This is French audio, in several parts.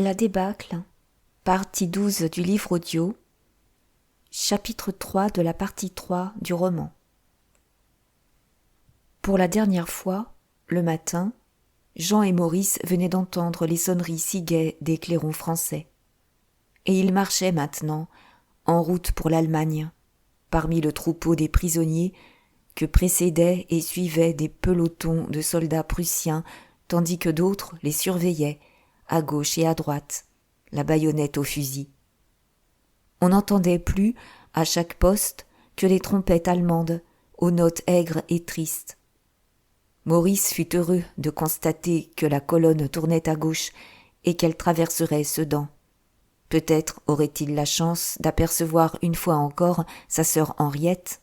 La débâcle, partie 12 du livre audio, chapitre 3 de la partie 3 du roman. Pour la dernière fois, le matin, Jean et Maurice venaient d'entendre les sonneries si gaies des clairons français. Et ils marchaient maintenant, en route pour l'Allemagne, parmi le troupeau des prisonniers que précédaient et suivaient des pelotons de soldats prussiens, tandis que d'autres les surveillaient, à gauche et à droite, la baïonnette au fusil. On n'entendait plus, à chaque poste, que les trompettes allemandes, aux notes aigres et tristes. Maurice fut heureux de constater que la colonne tournait à gauche et qu'elle traverserait Sedan. Peut-être aurait-il la chance d'apercevoir une fois encore sa sœur Henriette.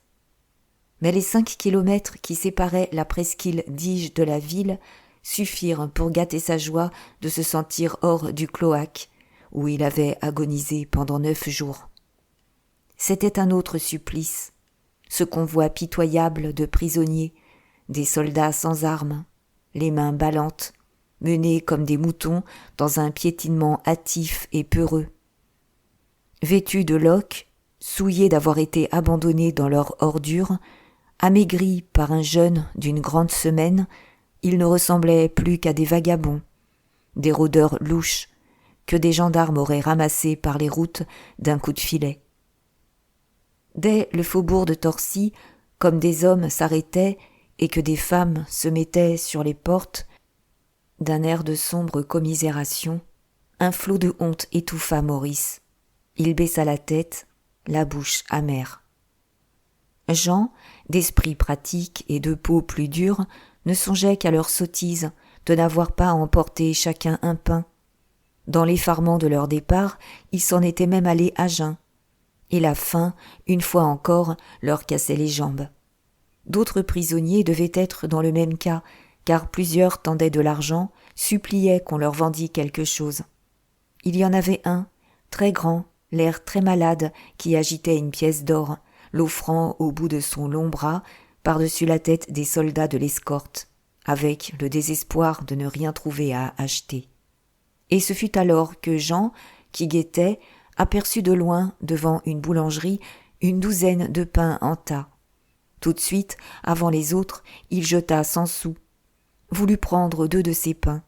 Mais les 5 kilomètres qui séparaient la presqu'île d'Ige de la ville suffirent pour gâter sa joie de se sentir hors du cloaque, où il avait agonisé pendant 9 jours. C'était un autre supplice, ce convoi pitoyable de prisonniers, des soldats sans armes, les mains ballantes, menés comme des moutons dans un piétinement hâtif et peureux. Vêtus de loques, souillés d'avoir été abandonnés dans leur ordure, amaigris par un jeûne d'une grande semaine, ils ne ressemblaient plus qu'à des vagabonds, des rôdeurs louches, que des gendarmes auraient ramassés par les routes d'un coup de filet. Dès le faubourg de Torcy, comme des hommes s'arrêtaient et que des femmes se mettaient sur les portes, d'un air de sombre commisération, un flot de honte étouffa Maurice. Il baissa la tête, la bouche amère. Jean, d'esprit pratique et de peau plus dure, ne songeait qu'à leur sottise de n'avoir pas emporté chacun un pain. Dans l'effarement de leur départ, ils s'en étaient même allés à jeun. Et la faim, une fois encore, leur cassait les jambes. D'autres prisonniers devaient être dans le même cas, car plusieurs tendaient de l'argent, suppliaient qu'on leur vendît quelque chose. Il y en avait un, très grand, l'air très malade, qui agitait une pièce d'or, l'offrant au bout de son long bras, par-dessus la tête des soldats de l'escorte, avec le désespoir de ne rien trouver à acheter. Et ce fut alors que Jean, qui guettait, aperçut de loin, devant une boulangerie, une douzaine de pains en tas. Tout de suite, avant les autres, il jeta 100 sous, voulut prendre 2 de ces pains,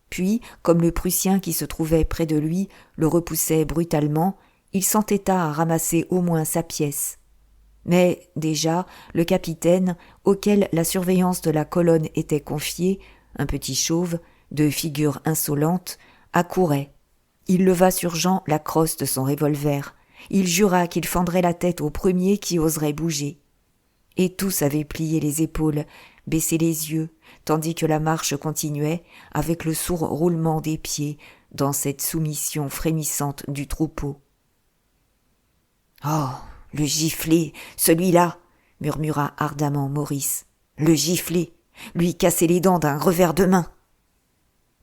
puis, comme le Prussien qui se trouvait près de lui le repoussait brutalement, il s'entêta à ramasser au moins sa pièce. Mais déjà, le capitaine, auquel la surveillance de la colonne était confiée, un petit chauve, de figure insolente, accourait. Il leva sur Jean la crosse de son revolver. Il jura qu'il fendrait la tête au premier qui oserait bouger. Et tous avaient plié les épaules, baissé les yeux, tandis que la marche continuait, avec le sourd roulement des pieds, dans cette soumission frémissante du troupeau. « Oh, le giflé, celui-là !» murmura ardemment Maurice. « Le giflé, lui casser les dents d'un revers de main !»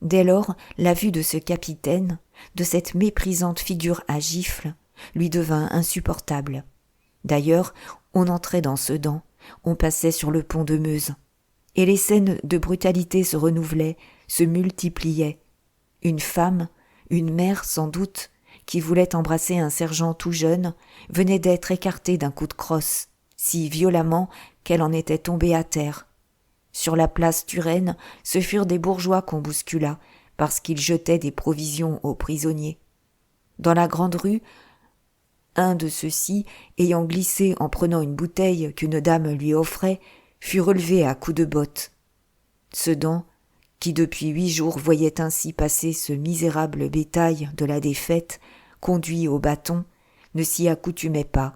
Dès lors, la vue de ce capitaine, de cette méprisante figure à gifles, lui devint insupportable. D'ailleurs, on entrait dans Sedan, on passait sur le pont de Meuse, et les scènes de brutalité se renouvelaient, se multipliaient. Une femme, une mère sans doute, qui voulait embrasser un sergent tout jeune, venait d'être écartée d'un coup de crosse, si violemment qu'elle en était tombée à terre. Sur la place Turenne, ce furent des bourgeois qu'on bouscula, parce qu'ils jetaient des provisions aux prisonniers. Dans la grande rue, un de ceux-ci, ayant glissé en prenant une bouteille qu'une dame lui offrait, fut relevé à coups de botte. Sedan, qui depuis 8 jours voyait ainsi passer ce misérable bétail de la défaite, conduit au bâton, ne s'y accoutumait pas,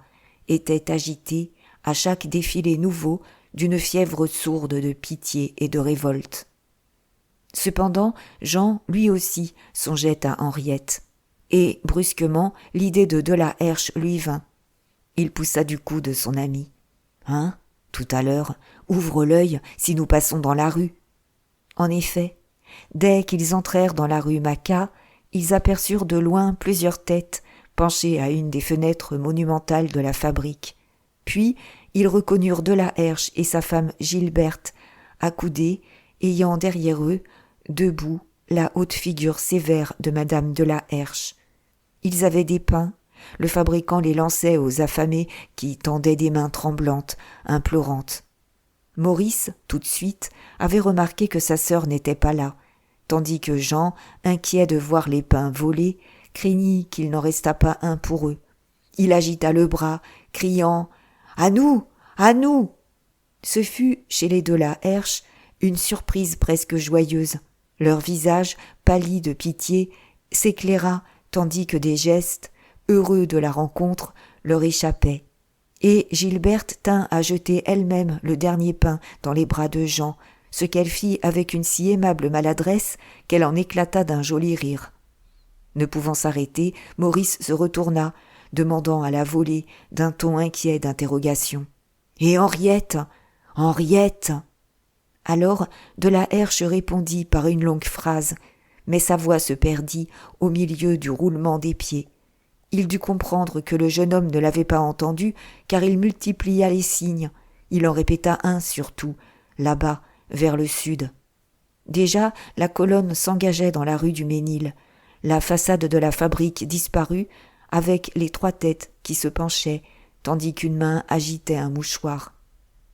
était agité, à chaque défilé nouveau, d'une fièvre sourde de pitié et de révolte. Cependant, Jean, lui aussi, songeait à Henriette, et, brusquement, l'idée de la Herche lui vint. Il poussa du coude son ami. « Hein, tout à l'heure, ouvre l'œil si nous passons dans la rue. » En effet, dès qu'ils entrèrent dans la rue Macquart, ils aperçurent de loin plusieurs têtes penchées à une des fenêtres monumentales de la fabrique. Puis, ils reconnurent de la Herche et sa femme Gilberte, accoudées, ayant derrière eux, debout, la haute figure sévère de madame de la Herche. Ils avaient des pains, le fabricant les lançait aux affamés qui tendaient des mains tremblantes, implorantes. Maurice, tout de suite, avait remarqué que sa sœur n'était pas là, tandis que Jean, inquiet de voir les pains voler, craignit qu'il n'en restât pas un pour eux. Il agita le bras, criant « À nous! À nous !» Ce fut, chez les de la Herche, une surprise presque joyeuse. Leur visage, pâli de pitié, s'éclaira tandis que des gestes, heureux de la rencontre, leur échappaient. Et Gilberte tint à jeter elle-même le dernier pain dans les bras de Jean, ce qu'elle fit avec une si aimable maladresse qu'elle en éclata d'un joli rire. Ne pouvant s'arrêter, Maurice se retourna, demandant à la volée d'un ton inquiet d'interrogation. « Et Henriette ? Henriette ?» Alors de la Herche répondit par une longue phrase, mais sa voix se perdit au milieu du roulement des pieds. Il dut comprendre que le jeune homme ne l'avait pas entendu, car il multiplia les signes. Il en répéta un surtout, là-bas, vers le sud. Déjà, la colonne s'engageait dans la rue du Ménil. La façade de la fabrique disparut, avec les trois têtes qui se penchaient, tandis qu'une main agitait un mouchoir.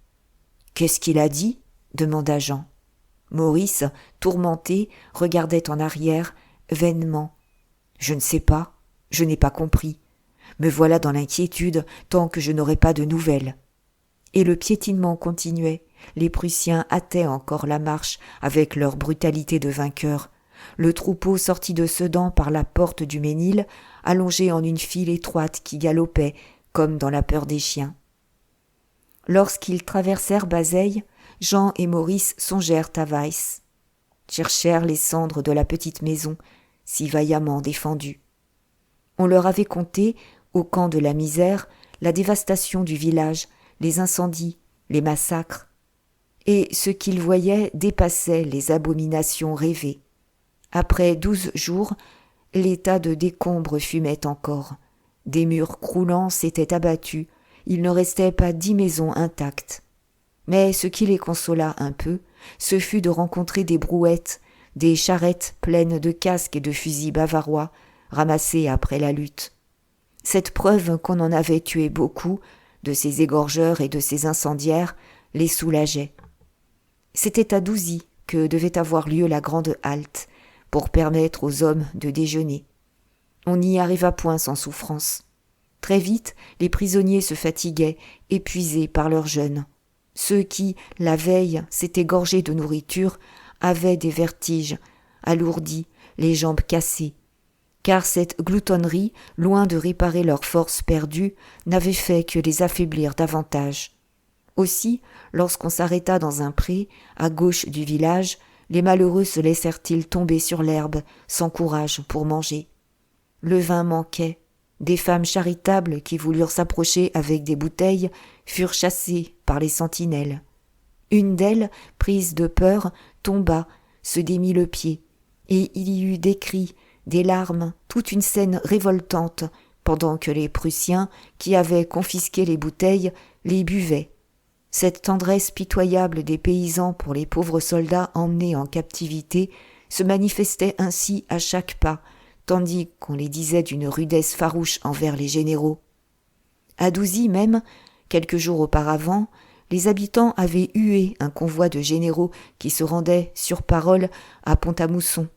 « Qu'est-ce qu'il a dit ?» demanda Jean. Maurice, tourmenté, regardait en arrière, vainement. « Je ne sais pas, je n'ai pas compris. Me voilà dans l'inquiétude tant que je n'aurai pas de nouvelles. » Et le piétinement continuait. Les Prussiens hâtaient encore la marche avec leur brutalité de vainqueurs. Le troupeau sortit de Sedan par la porte du Ménil, allongé en une file étroite qui galopait, comme dans la peur des chiens. Lorsqu'ils traversèrent Bazeilles, Jean et Maurice songèrent à Weiss, cherchèrent les cendres de la petite maison, si vaillamment défendue. On leur avait conté, au camp de la misère, la dévastation du village, les incendies, les massacres. Et ce qu'ils voyaient dépassait les abominations rêvées. Après 12 jours, l'état de décombres fumait encore. Des murs croulants s'étaient abattus, il ne restait pas 10 maisons intactes. Mais ce qui les consola un peu, ce fut de rencontrer des brouettes, des charrettes pleines de casques et de fusils bavarois, ramassés après la lutte. Cette preuve qu'on en avait tué beaucoup, de ces égorgeurs et de ces incendiaires, les soulageait. C'était à Douzy que devait avoir lieu la grande halte, pour permettre aux hommes de déjeuner. On n'y arriva point sans souffrance. Très vite, les prisonniers se fatiguaient, épuisés par leur jeûne. Ceux qui, la veille, s'étaient gorgés de nourriture, avaient des vertiges, alourdis, les jambes cassées. Car cette gloutonnerie, loin de réparer leurs forces perdues, n'avait fait que les affaiblir davantage. Aussi, lorsqu'on s'arrêta dans un pré, à gauche du village, les malheureux se laissèrent-ils tomber sur l'herbe, sans courage pour manger. Le vin manquait. Des femmes charitables qui voulurent s'approcher avec des bouteilles furent chassées par les sentinelles. Une d'elles, prise de peur, tomba, se démit le pied, et il y eut des cris, des larmes, toute une scène révoltante, pendant que les Prussiens, qui avaient confisqué les bouteilles, les buvaient. Cette tendresse pitoyable des paysans pour les pauvres soldats emmenés en captivité se manifestait ainsi à chaque pas, tandis qu'on les disait d'une rudesse farouche envers les généraux. À Douzy même, quelques jours auparavant, les habitants avaient hué un convoi de généraux qui se rendait, sur parole, à Pont-à-Mousson.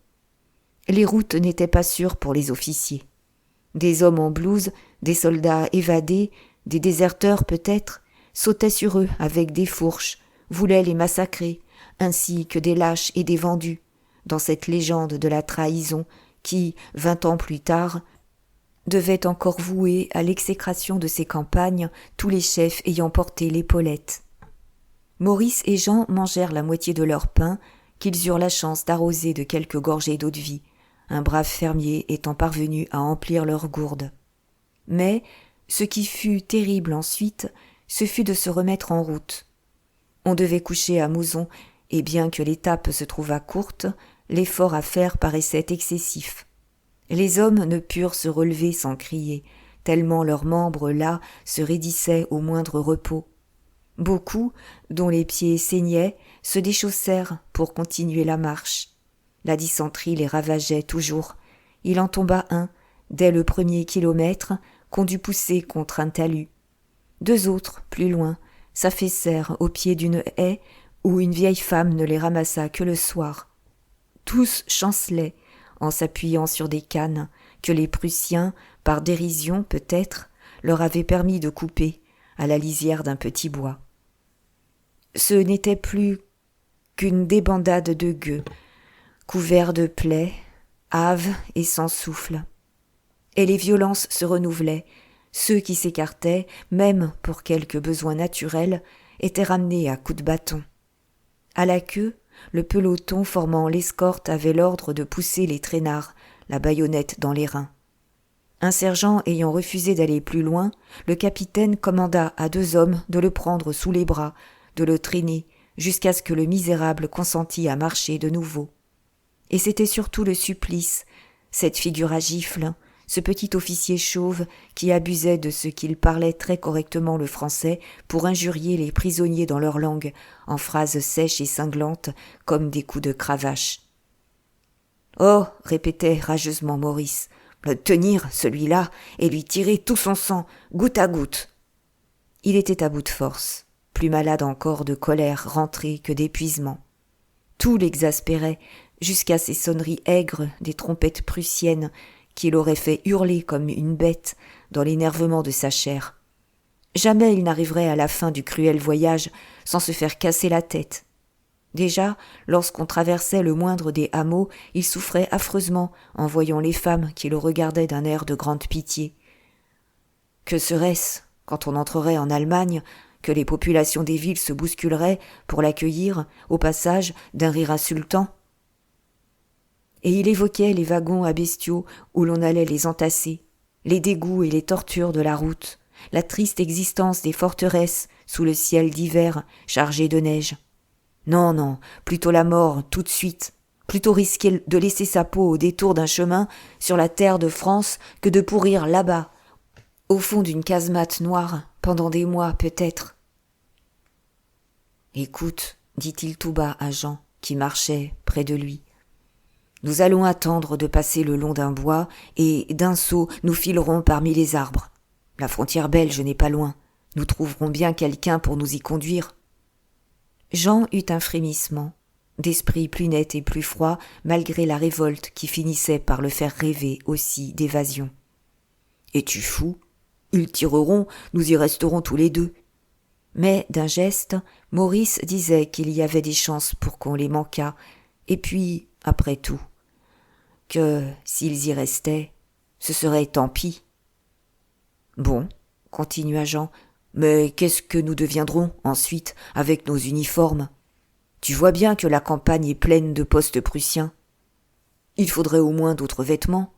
Les routes n'étaient pas sûres pour les officiers. Des hommes en blouse, des soldats évadés, des déserteurs peut-être, sautaient sur eux avec des fourches, voulaient les massacrer, ainsi que des lâches et des vendus, dans cette légende de la trahison qui, 20 ans plus tard, devait encore vouer à l'exécration de ces campagnes tous les chefs ayant porté l'épaulette. Maurice et Jean mangèrent la moitié de leur pain, qu'ils eurent la chance d'arroser de quelques gorgées d'eau-de-vie, un brave fermier étant parvenu à emplir leurs gourdes. Mais, ce qui fut terrible ensuite, ce fut de se remettre en route. On devait coucher à Mouzon, et bien que l'étape se trouvât courte, l'effort à faire paraissait excessif. Les hommes ne purent se relever sans crier, tellement leurs membres là se raidissaient au moindre repos. Beaucoup, dont les pieds saignaient, se déchaussèrent pour continuer la marche. La dysenterie les ravageait toujours. Il en tomba un, dès le premier kilomètre, qu'on dut pousser contre un talus. 2 autres, plus loin, s'affaissèrent au pied d'une haie où une vieille femme ne les ramassa que le soir. Tous chancelaient, en s'appuyant sur des cannes, que les Prussiens, par dérision peut-être, leur avaient permis de couper, à la lisière d'un petit bois. Ce n'était plus qu'une débandade de gueux, couverts de plaies, hâves et sans souffle. Et les violences se renouvelaient. Ceux qui s'écartaient, même pour quelques besoins naturels, étaient ramenés à coups de bâton. À la queue, le peloton formant l'escorte avait l'ordre de pousser les traînards, la baïonnette dans les reins. Un sergent ayant refusé d'aller plus loin, le capitaine commanda à 2 hommes de le prendre sous les bras, de le traîner, jusqu'à ce que le misérable consentît à marcher de nouveau. Et c'était surtout le supplice, cette figure à gifles, ce petit officier chauve qui abusait de ce qu'il parlait très correctement le français pour injurier les prisonniers dans leur langue, en phrases sèches et cinglantes comme des coups de cravache. « Oh !» répétait rageusement Maurice, « le tenir, celui-là, et lui tirer tout son sang, goutte à goutte !» Il était à bout de force, plus malade encore de colère rentrée que d'épuisement. Tout l'exaspérait, jusqu'à ces sonneries aigres des trompettes prussiennes qui l'auraient fait hurler comme une bête dans l'énervement de sa chair. Jamais il n'arriverait à la fin du cruel voyage sans se faire casser la tête. Déjà, lorsqu'on traversait le moindre des hameaux, il souffrait affreusement en voyant les femmes qui le regardaient d'un air de grande pitié. Que serait-ce, quand on entrerait en Allemagne, que les populations des villes se bousculeraient pour l'accueillir, au passage, d'un rire insultant ? Et il évoquait les wagons à bestiaux où l'on allait les entasser, les dégoûts et les tortures de la route, la triste existence des forteresses sous le ciel d'hiver chargé de neige. Non, non, plutôt la mort tout de suite, plutôt risquer de laisser sa peau au détour d'un chemin sur la terre de France que de pourrir là-bas, au fond d'une casemate noire, pendant des mois peut-être. « Écoute, dit-il tout bas à Jean, qui marchait près de lui. Nous allons attendre de passer le long d'un bois, et d'un saut nous filerons parmi les arbres. La frontière belge n'est pas loin. Nous trouverons bien quelqu'un pour nous y conduire. » Jean eut un frémissement, d'esprit plus net et plus froid, malgré la révolte qui finissait par le faire rêver aussi d'évasion. « Es-tu fou ? Ils tireront, nous y resterons tous les 2. » Mais d'un geste, Maurice disait qu'il y avait des chances pour qu'on les manquât, et puis, après tout, que, s'ils y restaient, ce serait tant pis. « Bon, » continua Jean, « mais qu'est-ce que nous deviendrons, ensuite, avec nos uniformes ? Tu vois bien que la campagne est pleine de postes prussiens. Il faudrait au moins d'autres vêtements.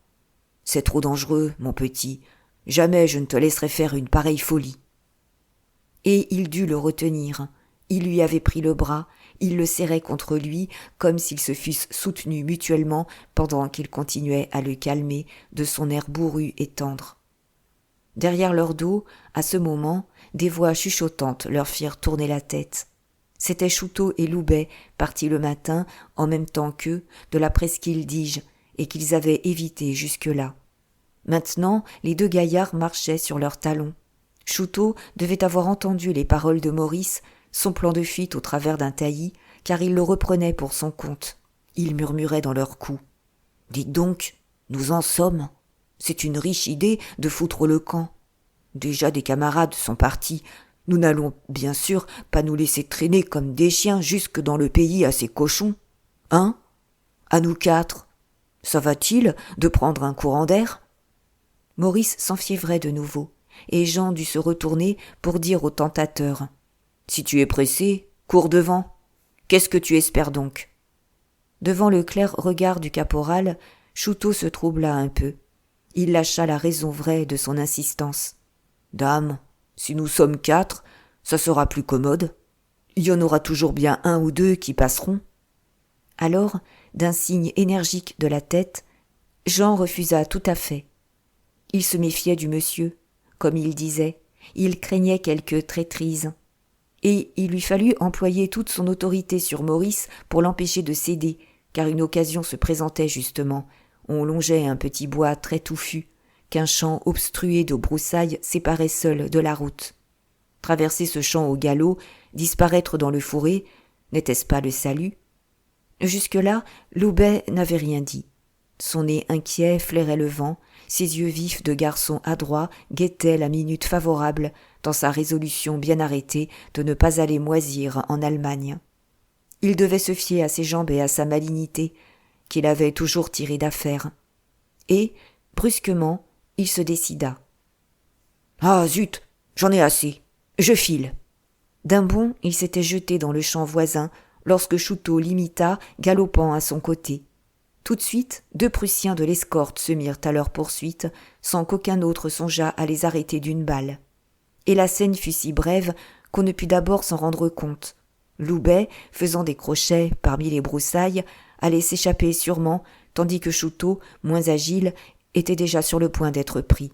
C'est trop dangereux, mon petit. Jamais je ne te laisserai faire une pareille folie. » Et il dut le retenir. Il lui avait pris le bras, il le serrait contre lui, comme s'ils se fussent soutenus mutuellement pendant qu'il continuait à le calmer de son air bourru et tendre. Derrière leur dos, à ce moment, des voix chuchotantes leur firent tourner la tête. C'étaient Chouteau et Loubet, partis le matin, en même temps qu'eux, de la presqu'île d'Ige, et qu'ils avaient évité jusque-là. Maintenant, les 2 gaillards marchaient sur leurs talons. Chouteau devait avoir entendu les paroles de Maurice, son plan de fuite au travers d'un taillis, car il le reprenait pour son compte. Il murmurait dans leur cou. « Dites donc, nous en sommes. C'est une riche idée de foutre le camp. Déjà des camarades sont partis. Nous n'allons bien sûr pas nous laisser traîner comme des chiens jusque dans le pays à ces cochons. Hein ? À nous 4. Ça va-t-il de prendre un courant d'air ?» Maurice s'enfiévrait de nouveau, et Jean dut se retourner pour dire au tentateur. « Si tu es pressé, cours devant. Qu'est-ce que tu espères donc ?» Devant le clair regard du caporal, Chouteau se troubla un peu. Il lâcha la raison vraie de son insistance. « Dame, si nous sommes 4, ça sera plus commode. Il y en aura toujours bien 1 ou 2 qui passeront. » Alors, d'un signe énergique de la tête, Jean refusa tout à fait. Il se méfiait du monsieur, comme il disait, il craignait quelque traîtrise. Et il lui fallut employer toute son autorité sur Maurice pour l'empêcher de céder, car une occasion se présentait justement. On longeait un petit bois très touffu, qu'un champ obstrué de broussailles séparait seul de la route. Traverser ce champ au galop, disparaître dans le fourré, n'était-ce pas le salut? Jusque-là, Loubet n'avait rien dit. Son nez inquiet flairait le vent, ses yeux vifs de garçon adroit guettaient la minute favorable dans sa résolution bien arrêtée de ne pas aller moisir en Allemagne. Il devait se fier à ses jambes et à sa malignité, qu'il avait toujours tirées d'affaire. Et, brusquement, il se décida. « Ah, zut, j'en ai assez, je file !» D'un bond, il s'était jeté dans le champ voisin lorsque Chouteau l'imita, galopant à son côté. Tout de suite, 2 Prussiens de l'escorte se mirent à leur poursuite, sans qu'aucun autre songeât à les arrêter d'une balle. Et la scène fut si brève qu'on ne put d'abord s'en rendre compte. Loubet, faisant des crochets parmi les broussailles, allait s'échapper sûrement, tandis que Chouteau, moins agile, était déjà sur le point d'être pris.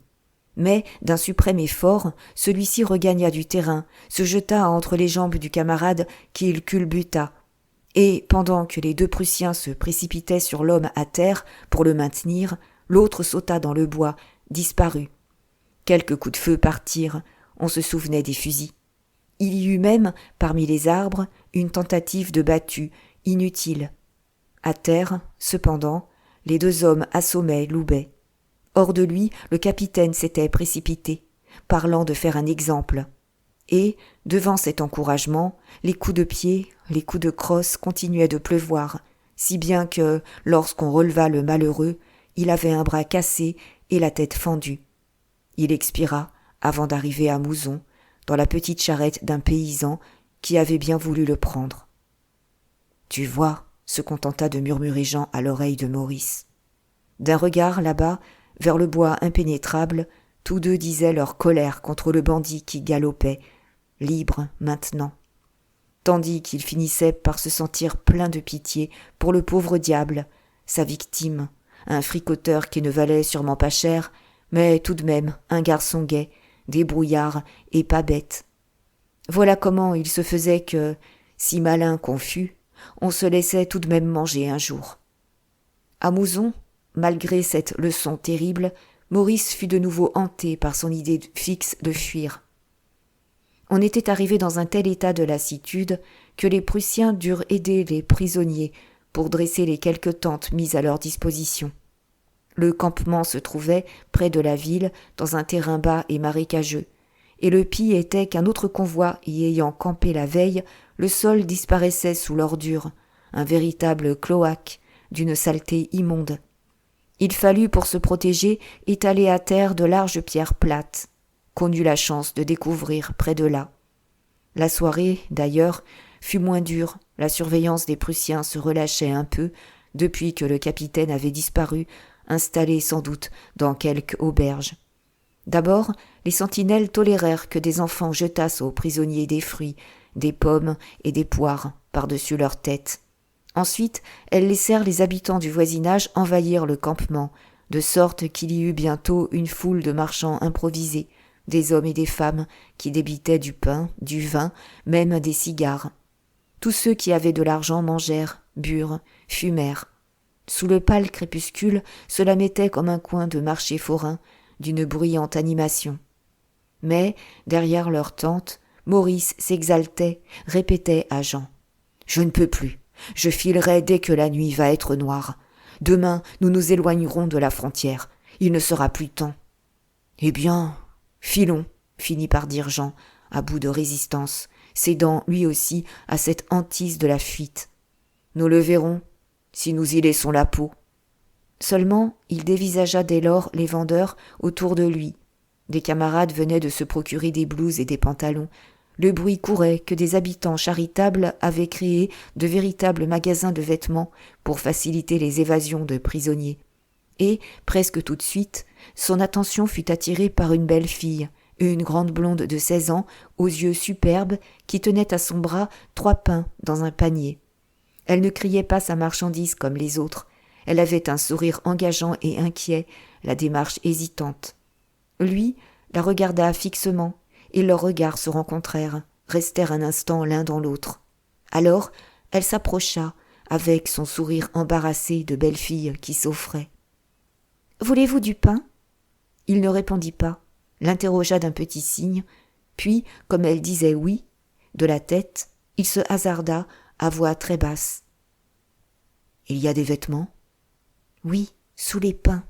Mais, d'un suprême effort, celui-ci regagna du terrain, se jeta entre les jambes du camarade qu'il culbuta, et, pendant que les 2 Prussiens se précipitaient sur l'homme à terre pour le maintenir, l'autre sauta dans le bois, disparut. Quelques coups de feu partirent, on se souvenait des fusils. Il y eut même, parmi les arbres, une tentative de battue, inutile. À terre, cependant, les 2 hommes assommaient Loubet. Hors de lui, le capitaine s'était précipité, parlant de faire un exemple. Et, devant cet encouragement, les coups de pied, les coups de crosse continuaient de pleuvoir, si bien que, lorsqu'on releva le malheureux, il avait un bras cassé et la tête fendue. Il expira, avant d'arriver à Mouzon, dans la petite charrette d'un paysan qui avait bien voulu le prendre. « Tu vois » se contenta de murmurer Jean à l'oreille de Maurice. D'un regard là-bas, vers le bois impénétrable, tous 2 disaient leur colère contre le bandit qui galopait, libre maintenant, tandis qu'il finissait par se sentir plein de pitié pour le pauvre diable, sa victime, un fricoteur qui ne valait sûrement pas cher, mais tout de même un garçon gai, débrouillard et pas bête. Voilà comment il se faisait que, si malin qu'on fût, on se laissait tout de même manger un jour. À Mouzon, malgré cette leçon terrible, Maurice fut de nouveau hanté par son idée fixe de fuir. On était arrivé dans un tel état de lassitude que les Prussiens durent aider les prisonniers pour dresser les quelques tentes mises à leur disposition. Le campement se trouvait près de la ville, dans un terrain bas et marécageux, et le pis était qu'un autre convoi y ayant campé la veille, le sol disparaissait sous l'ordure, un véritable cloaque d'une saleté immonde. Il fallut pour se protéger étaler à terre de larges pierres plates, qu'on eut la chance de découvrir près de là. La soirée, d'ailleurs, fut moins dure, la surveillance des Prussiens se relâchait un peu, depuis que le capitaine avait disparu, installé sans doute dans quelque auberge. D'abord, les sentinelles tolérèrent que des enfants jetassent aux prisonniers des fruits, des pommes et des poires par-dessus leurs têtes. Ensuite, elles laissèrent les habitants du voisinage envahir le campement, de sorte qu'il y eut bientôt une foule de marchands improvisés, des hommes et des femmes qui débitaient du pain, du vin, même des cigares. Tous ceux qui avaient de l'argent mangèrent, burent, fumèrent. Sous le pâle crépuscule, cela mettait comme un coin de marché forain, d'une bruyante animation. Mais, derrière leur tente, Maurice s'exaltait, répétait à Jean. « Je ne peux plus. Je filerai dès que la nuit va être noire. Demain, nous nous éloignerons de la frontière. Il ne sera plus temps. »« Eh bien, filons, » finit par dire Jean, à bout de résistance, cédant lui aussi à cette hantise de la fuite. « Nous le verrons, si nous y laissons la peau. » Seulement, il dévisagea dès lors les vendeurs autour de lui. Des camarades venaient de se procurer des blouses et des pantalons. Le bruit courait que des habitants charitables avaient créé de véritables magasins de vêtements pour faciliter les évasions de prisonniers. Et, presque tout de suite, son attention fut attirée par une belle fille, une grande blonde de 16 ans, aux yeux superbes, qui tenait à son bras 3 pains dans un panier. Elle ne criait pas sa marchandise comme les autres. Elle avait un sourire engageant et inquiet, la démarche hésitante. Lui la regarda fixement, et leurs regards se rencontrèrent, restèrent un instant l'un dans l'autre. Alors, elle s'approcha, avec son sourire embarrassé de belle fille qui s'offrait. « Voulez-vous du pain ?» Il ne répondit pas, l'interrogea d'un petit signe, puis, comme elle disait oui, de la tête, il se hasarda à voix très basse. « Il y a des vêtements ?» ?»« Oui, sous les pains. »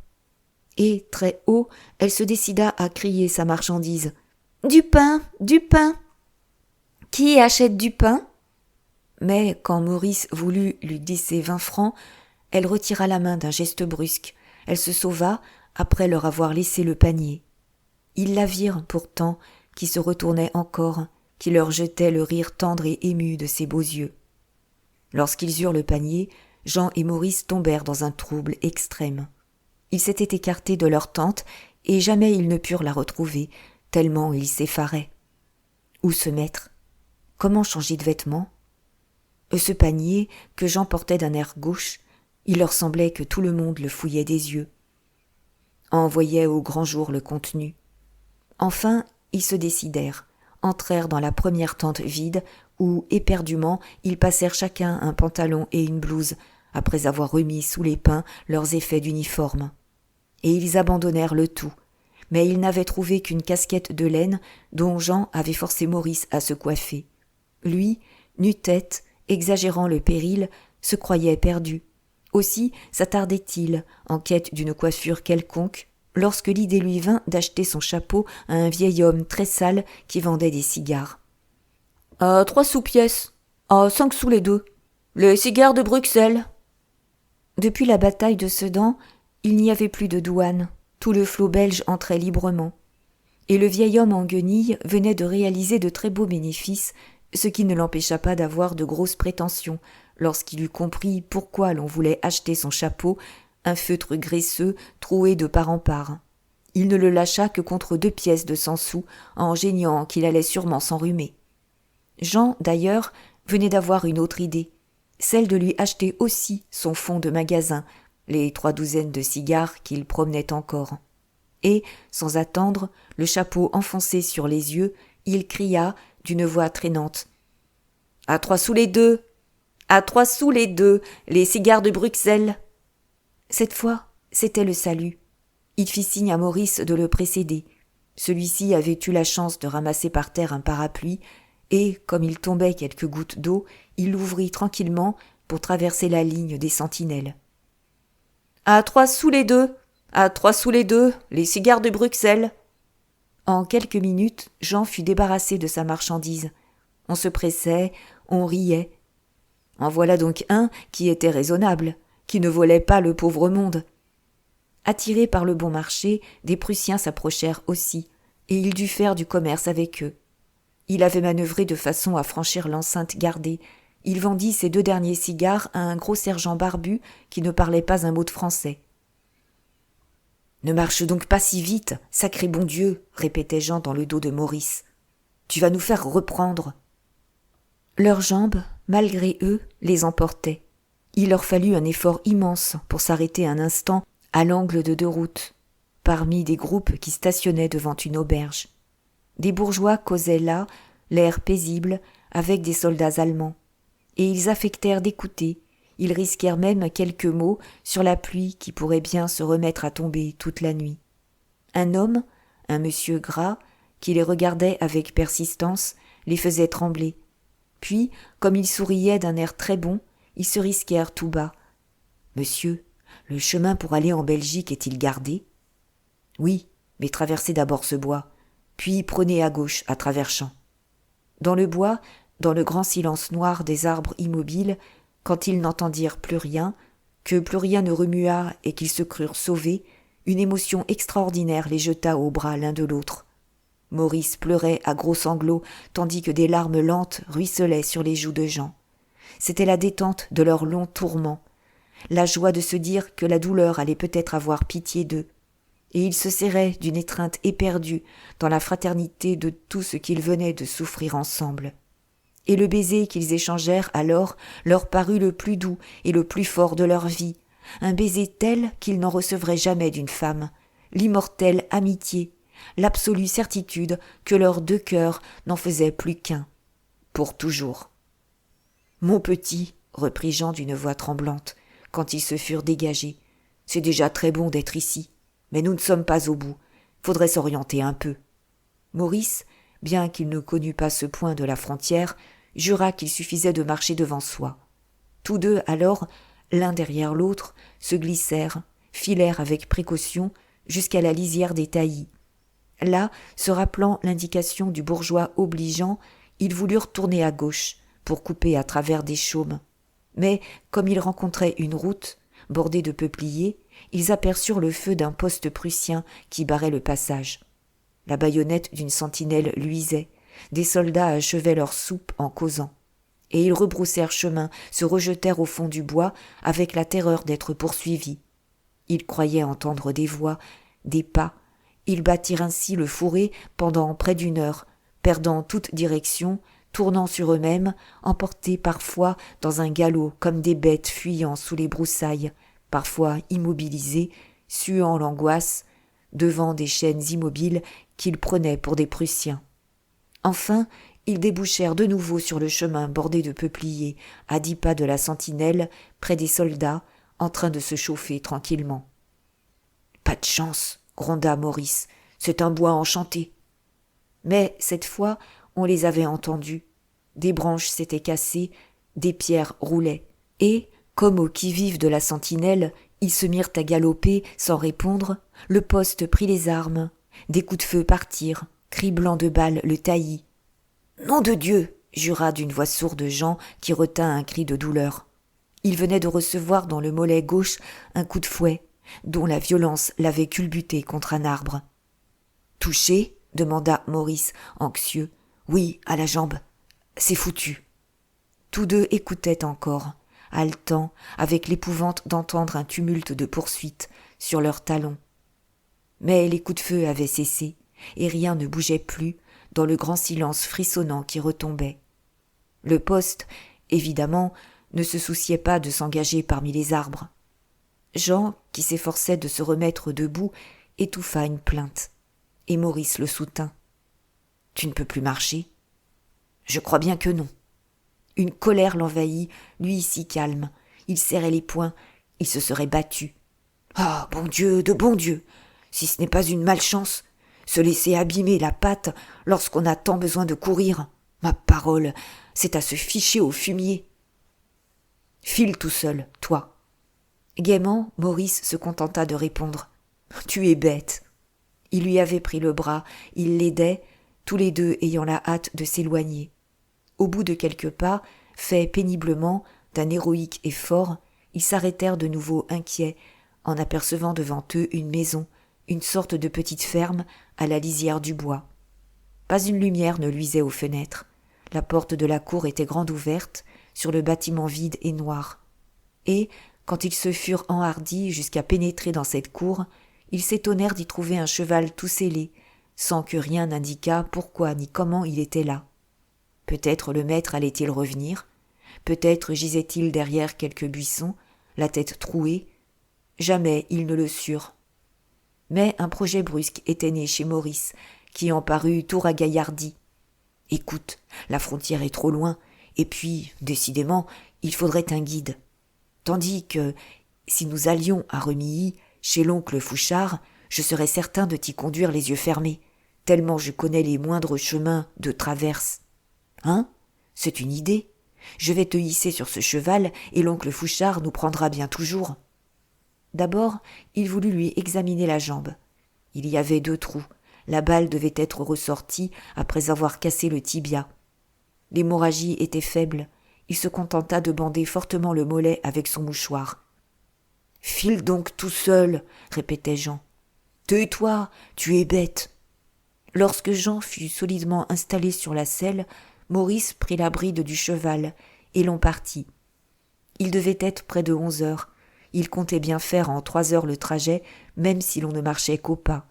Et, très haut, elle se décida à crier sa marchandise. « Du pain, du pain !» « Qui achète du pain ?» Mais quand Maurice voulut lui glisser 20 francs, elle retira la main d'un geste brusque. Elle se sauva après leur avoir laissé le panier. Ils la virent pourtant, qui se retournait encore, qui leur jetait le rire tendre et ému de ses beaux yeux. Lorsqu'ils eurent le panier, Jean et Maurice tombèrent dans un trouble extrême. Ils s'étaient écartés de leur tente et jamais ils ne purent la retrouver, tellement ils s'effaraient. Où se mettre ? Comment changer de vêtements ? Ce panier, que Jean portait d'un air gauche, il leur semblait que tout le monde le fouillait des yeux. En voyait au grand jour le contenu. Enfin, ils se décidèrent, entrèrent dans la première tente vide où, éperdument, ils passèrent chacun un pantalon et une blouse, après avoir remis sous les pains leurs effets d'uniforme. Et ils abandonnèrent le tout, mais ils n'avaient trouvé qu'une casquette de laine dont Jean avait forcé Maurice à se coiffer. Lui, nu-tête, exagérant le péril, se croyait perdu. Aussi s'attardait-il, en quête d'une coiffure quelconque, lorsque l'idée lui vint d'acheter son chapeau à un vieil homme très sale qui vendait des cigares. « À 3 sous pièce, à 5 sous les 2, les cigares de Bruxelles. » Depuis la bataille de Sedan, il n'y avait plus de douane, tout le flot belge entrait librement. Et le vieil homme en guenilles venait de réaliser de très beaux bénéfices, ce qui ne l'empêcha pas d'avoir de grosses prétentions, lorsqu'il eut compris pourquoi l'on voulait acheter son chapeau, un feutre graisseux troué de part en part. Il ne le lâcha que contre 2 pièces de 100 sous, en geignant qu'il allait sûrement s'enrhumer. Jean, d'ailleurs, venait d'avoir une autre idée, celle de lui acheter aussi son fonds de magasin, les 3 douzaines de cigares qu'il promenait encore. Et, sans attendre, le chapeau enfoncé sur les yeux, il cria d'une voix traînante. « À 3 sous les 2 ! À 3 sous les 2 ! Les cigares de Bruxelles !» Cette fois, c'était le salut. Il fit signe à Maurice de le précéder. Celui-ci avait eu la chance de ramasser par terre un parapluie, et, comme il tombait quelques gouttes d'eau, il l'ouvrit tranquillement pour traverser la ligne des sentinelles. « À 3 sous les 2 ! À 3 sous les 2 ! Les cigares de Bruxelles !» En quelques minutes, Jean fut débarrassé de sa marchandise. On se pressait, on riait. En voilà donc un qui était raisonnable, qui ne volait pas le pauvre monde. Attirés par le bon marché, des Prussiens s'approchèrent aussi, et il dut faire du commerce avec eux. Il avait manœuvré de façon à franchir l'enceinte gardée. Il vendit ses 2 derniers cigares à un gros sergent barbu qui ne parlait pas un mot de français. « Ne marche donc pas si vite, sacré bon Dieu !» répétait Jean dans le dos de Maurice. « Tu vas nous faire reprendre. » Leurs jambes, malgré eux, les emportaient. Il leur fallut un effort immense pour s'arrêter un instant à l'angle de 2 routes, parmi des groupes qui stationnaient devant une auberge. Des bourgeois causaient là, l'air paisible, avec des soldats allemands. Et ils affectèrent d'écouter, ils risquèrent même quelques mots sur la pluie qui pourrait bien se remettre à tomber toute la nuit. Un homme, un monsieur gras, qui les regardait avec persistance, les faisait trembler. Puis, comme ils souriaient d'un air très bon, ils se risquèrent tout bas. « Monsieur, le chemin pour aller en Belgique est-il gardé ?»« Oui, mais traversez d'abord ce bois, puis prenez à gauche à travers champs. » Dans le bois, dans le grand silence noir des arbres immobiles, quand ils n'entendirent plus rien, que plus rien ne remua et qu'ils se crurent sauvés, une émotion extraordinaire les jeta aux bras l'un de l'autre. Maurice pleurait à gros sanglots, tandis que des larmes lentes ruisselaient sur les joues de Jean. C'était la détente de leurs longs tourments, la joie de se dire que la douleur allait peut-être avoir pitié d'eux, et ils se serraient d'une étreinte éperdue dans la fraternité de tout ce qu'ils venaient de souffrir ensemble. Et le baiser qu'ils échangèrent alors leur parut le plus doux et le plus fort de leur vie, un baiser tel qu'ils n'en recevraient jamais d'une femme, l'immortelle amitié, l'absolue certitude que leurs 2 cœurs n'en faisaient plus qu'un, pour toujours. « Mon petit, reprit Jean d'une voix tremblante, quand ils se furent dégagés. « C'est déjà très bon d'être ici, mais nous ne sommes pas au bout. Faudrait s'orienter un peu. » Maurice, bien qu'il ne connût pas ce point de la frontière, jura qu'il suffisait de marcher devant soi. Tous deux, alors, l'un derrière l'autre, se glissèrent, filèrent avec précaution jusqu'à la lisière des taillis. Là, se rappelant l'indication du bourgeois obligeant, ils voulurent tourner à gauche pour couper à travers des chaumes. Mais, comme ils rencontraient une route, bordée de peupliers, ils aperçurent le feu d'un poste prussien qui barrait le passage. La baïonnette d'une sentinelle luisait, des soldats achevaient leur soupe en causant. Et ils rebroussèrent chemin, se rejetèrent au fond du bois avec la terreur d'être poursuivis. Ils croyaient entendre des voix, des pas. Ils battirent ainsi le fourré pendant près d'une heure, perdant toute direction, tournant sur eux-mêmes, emportés parfois dans un galop comme des bêtes fuyant sous les broussailles, parfois immobilisés, suant l'angoisse, devant des chaînes immobiles qu'ils prenaient pour des Prussiens. Enfin, ils débouchèrent de nouveau sur le chemin bordé de peupliers, à 10 pas de la sentinelle, près des soldats, en train de se chauffer tranquillement. « Pas de chance !» gronda Maurice. « C'est un bois enchanté. » Mais cette fois, on les avait entendus. Des branches s'étaient cassées, des pierres roulaient. Et, comme au qui-vive de la sentinelle, ils se mirent à galoper sans répondre. Le poste prit les armes. Des coups de feu partirent, criblant de balles le taillis. « Nom de Dieu !» jura d'une voix sourde Jean qui retint un cri de douleur. Il venait de recevoir dans le mollet gauche un coup de fouet, dont la violence l'avait culbuté contre un arbre. « Touché ?» demanda Maurice, anxieux. « Oui, à la jambe. C'est foutu. » Tous deux écoutaient encore, haletants, avec l'épouvante d'entendre un tumulte de poursuites sur leurs talons. Mais les coups de feu avaient cessé, et rien ne bougeait plus dans le grand silence frissonnant qui retombait. Le poste, évidemment, ne se souciait pas de s'engager parmi les arbres. Jean, qui s'efforçait de se remettre debout, étouffa une plainte, et Maurice le soutint. « Tu ne peux plus marcher ?»« Je crois bien que non. » Une colère l'envahit, lui si calme. Il serrait les poings, il se serait battu. « Ah, bon Dieu, de bon Dieu ! Si ce n'est pas une malchance, se laisser abîmer la patte lorsqu'on a tant besoin de courir. Ma parole, c'est à se ficher au fumier. » « File tout seul, toi. » Gaiement, Maurice se contenta de répondre. « Tu es bête. » Il lui avait pris le bras, il l'aidait, tous les deux ayant la hâte de s'éloigner. Au bout de quelques pas, faits péniblement, d'un héroïque effort, ils s'arrêtèrent de nouveau inquiets, en apercevant devant eux une maison, une sorte de petite ferme à la lisière du bois. Pas une lumière ne luisait aux fenêtres. La porte de la cour était grande ouverte, sur le bâtiment vide et noir. Et, quand ils se furent enhardis jusqu'à pénétrer dans cette cour, ils s'étonnèrent d'y trouver un cheval tout sellé, sans que rien n'indiquât pourquoi ni comment il était là. Peut-être le maître allait-il revenir, peut-être gisait-il derrière quelques buissons, la tête trouée. Jamais ils ne le surent. Mais un projet brusque était né chez Maurice, qui en parut tout ragaillardi. « Écoute, la frontière est trop loin, et puis, décidément, il faudrait un guide. Tandis que, si nous allions à Remilly, chez l'oncle Fouchard, je serais certain de t'y conduire les yeux fermés, tellement je connais les moindres chemins de traverse. Hein ? C'est une idée. Je vais te hisser sur ce cheval, et l'oncle Fouchard nous prendra bien toujours. » D'abord, il voulut lui examiner la jambe. Il y avait 2 trous. La balle devait être ressortie après avoir cassé le tibia. L'hémorragie était faible. Il se contenta de bander fortement le mollet avec son mouchoir. « File donc tout seul, » répétait Jean. « Tais-toi, tu es bête. » Lorsque Jean fut solidement installé sur la selle, Maurice prit la bride du cheval, et l'on partit. Il devait être près de 11 heures. Il comptait bien faire en 3 heures le trajet, même si l'on ne marchait qu'au pas.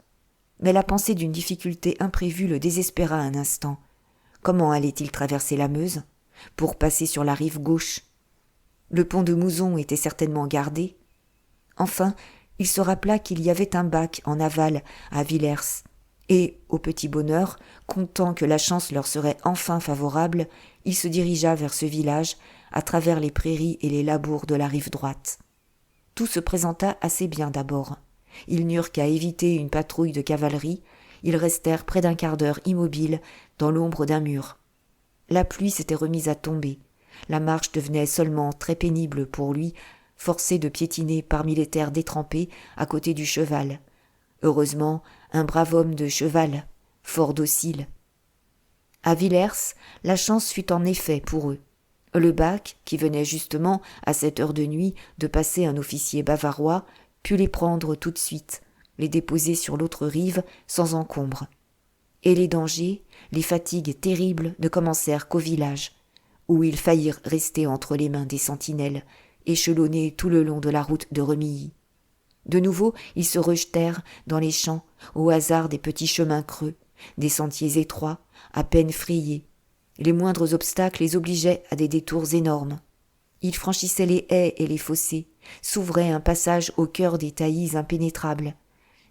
Mais la pensée d'une difficulté imprévue le désespéra un instant. Comment allait-il traverser la Meuse pour passer sur la rive gauche? Le pont de Mouzon était certainement gardé. Enfin, il se rappela qu'il y avait un bac en aval à Villers, et, au petit bonheur, content que la chance leur serait enfin favorable, il se dirigea vers ce village, à travers les prairies et les labours de la rive droite. Tout se présenta assez bien d'abord. Ils n'eurent qu'à éviter une patrouille de cavalerie. Ils restèrent près d'un quart d'heure immobiles dans l'ombre d'un mur. La pluie s'était remise à tomber. La marche devenait seulement très pénible pour lui, forcé de piétiner parmi les terres détrempées à côté du cheval. Heureusement, un brave homme de cheval, fort docile. À Villers, la chance fut en effet pour eux. Le bac, qui venait justement, à cette heure de nuit, de passer un officier bavarois, put les prendre tout de suite, les déposer sur l'autre rive sans encombre. Et les dangers, les fatigues terribles ne commencèrent qu'au village, où ils faillirent rester entre les mains des sentinelles, échelonnés tout le long de la route de Remilly. De nouveau, ils se rejetèrent dans les champs, au hasard des petits chemins creux, des sentiers étroits, à peine frayés. Les moindres obstacles les obligeaient à des détours énormes. Ils franchissaient les haies et les fossés, s'ouvraient un passage au cœur des taillis impénétrables.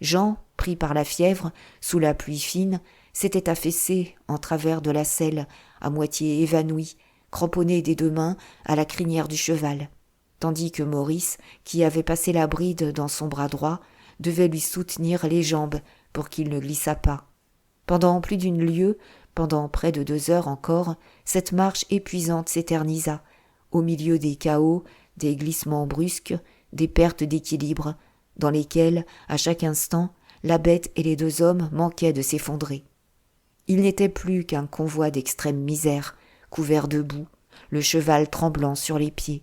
Jean, pris par la fièvre, sous la pluie fine, s'était affaissé en travers de la selle, à moitié évanoui, cramponné des deux mains à la crinière du cheval, tandis que Maurice, qui avait passé la bride dans son bras droit, devait lui soutenir les jambes pour qu'il ne glissât pas. Pendant plus d'une lieue, pendant près de 2 heures encore, cette marche épuisante s'éternisa, au milieu des chaos, des glissements brusques, des pertes d'équilibre, dans lesquels, à chaque instant, la bête et les 2 hommes manquaient de s'effondrer. Il n'était plus qu'un convoi d'extrême misère, couvert de boue, le cheval tremblant sur les pieds.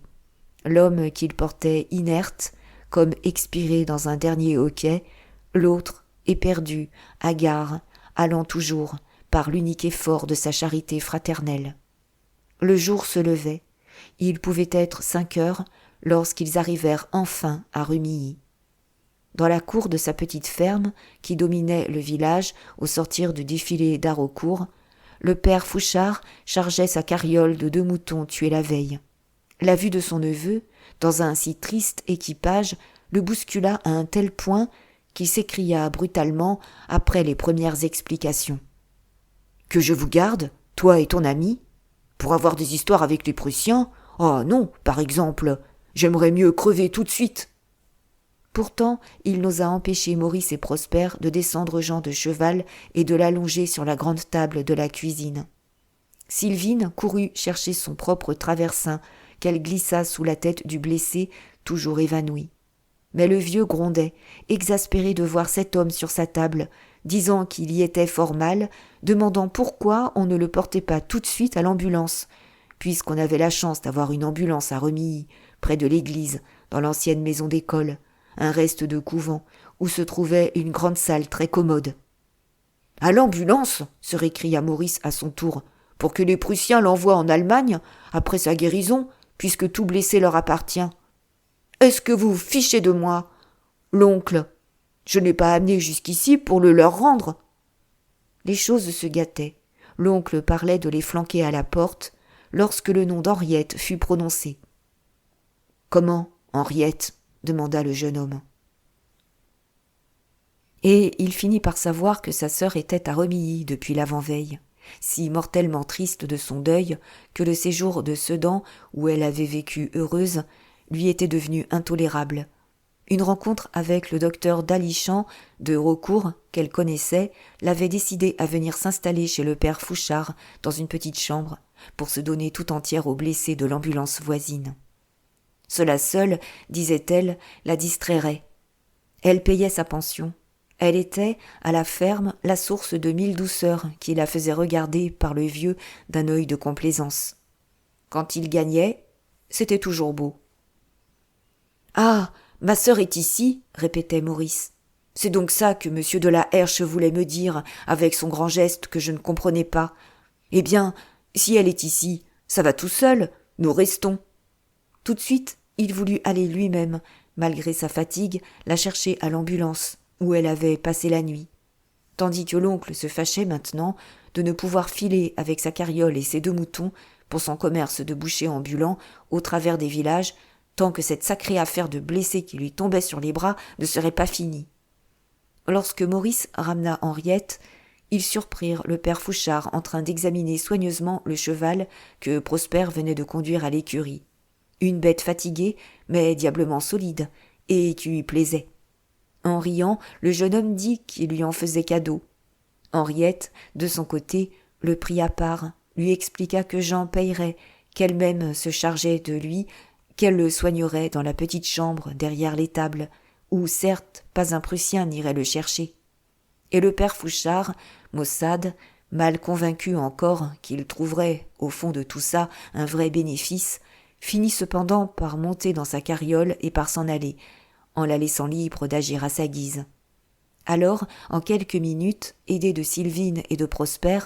L'homme qu'il portait inerte, comme expiré dans un dernier hoquet, l'autre, éperdu, hagard, allant toujours, par l'unique effort de sa charité fraternelle. Le jour se levait. Il pouvait être 5 heures lorsqu'ils arrivèrent enfin à Remilly. Dans la cour de sa petite ferme, qui dominait le village au sortir du défilé d'Haraucourt, le père Fouchard chargeait sa carriole de 2 moutons tués la veille. La vue de son neveu, dans un si triste équipage, le bouscula à un tel point qu'il s'écria brutalement après les premières explications. « Que je vous garde, toi et ton ami, pour avoir des histoires avec les Prussiens ? Ah non, par exemple, j'aimerais mieux crever tout de suite. » Pourtant, il n'osa empêcher Maurice et Prosper de descendre Jean de cheval et de l'allonger sur la grande table de la cuisine. Sylvine courut chercher son propre traversin qu'elle glissa sous la tête du blessé, toujours évanoui. Mais le vieux grondait, exaspéré de voir cet homme sur sa table, disant qu'il y était fort mal, demandant pourquoi on ne le portait pas tout de suite à l'ambulance, puisqu'on avait la chance d'avoir une ambulance à Remilly, près de l'église, dans l'ancienne maison d'école, un reste de couvent, où se trouvait une grande salle très commode. « À l'ambulance !» se récria Maurice à son tour, « pour que les Prussiens l'envoient en Allemagne, après sa guérison, puisque tout blessé leur appartient. Est-ce que vous vous fichez de moi, l'oncle ? Je n'ai pas amené jusqu'ici pour le leur rendre. » Les choses se gâtaient. L'oncle parlait de les flanquer à la porte, lorsque le nom d'Henriette fut prononcé. « Comment, Henriette ?» demanda le jeune homme. Et il finit par savoir que sa sœur était à Remilly depuis l'avant-veille, si mortellement triste de son deuil que le séjour de Sedan, où elle avait vécu heureuse, lui était devenu intolérable. Une rencontre avec le docteur Dalichamp de Raucourt, qu'elle connaissait, l'avait décidée à venir s'installer chez le père Fouchard dans une petite chambre, pour se donner tout entière aux blessés de l'ambulance voisine. Cela seul, disait-elle, la distrairait. Elle payait sa pension. Elle était, à la ferme, la source de 1000 douceurs qui la faisaient regarder par le vieux d'un œil de complaisance. Quand il gagnait, c'était toujours beau. « Ah, ma sœur est ici !» répétait Maurice. « C'est donc ça que M. de la Herche voulait me dire, avec son grand geste que je ne comprenais pas. Eh bien, si elle est ici, ça va tout seul, nous restons. » Tout de suite, il voulut aller lui-même, malgré sa fatigue, la chercher à l'ambulance, où elle avait passé la nuit. Tandis que l'oncle se fâchait maintenant de ne pouvoir filer avec sa carriole et ses 2 moutons pour son commerce de boucher ambulant au travers des villages, tant que cette sacrée affaire de blessé qui lui tombait sur les bras ne serait pas finie. Lorsque Maurice ramena Henriette, ils surprirent le père Fouchard en train d'examiner soigneusement le cheval que Prosper venait de conduire à l'écurie. Une bête fatiguée, mais diablement solide, et qui lui plaisait. En riant, le jeune homme dit qu'il lui en faisait cadeau. Henriette, de son côté, le prit à part, lui expliqua que Jean payerait, qu'elle-même se chargeait de lui, qu'elle le soignerait dans la petite chambre derrière l'étable, où certes pas un Prussien n'irait le chercher. Et le père Fouchard, maussade, mal convaincu encore qu'il trouverait, au fond de tout ça, un vrai bénéfice, finit cependant par monter dans sa carriole et par s'en aller, en la laissant libre d'agir à sa guise. Alors, en quelques minutes, aidée de Sylvine et de Prosper,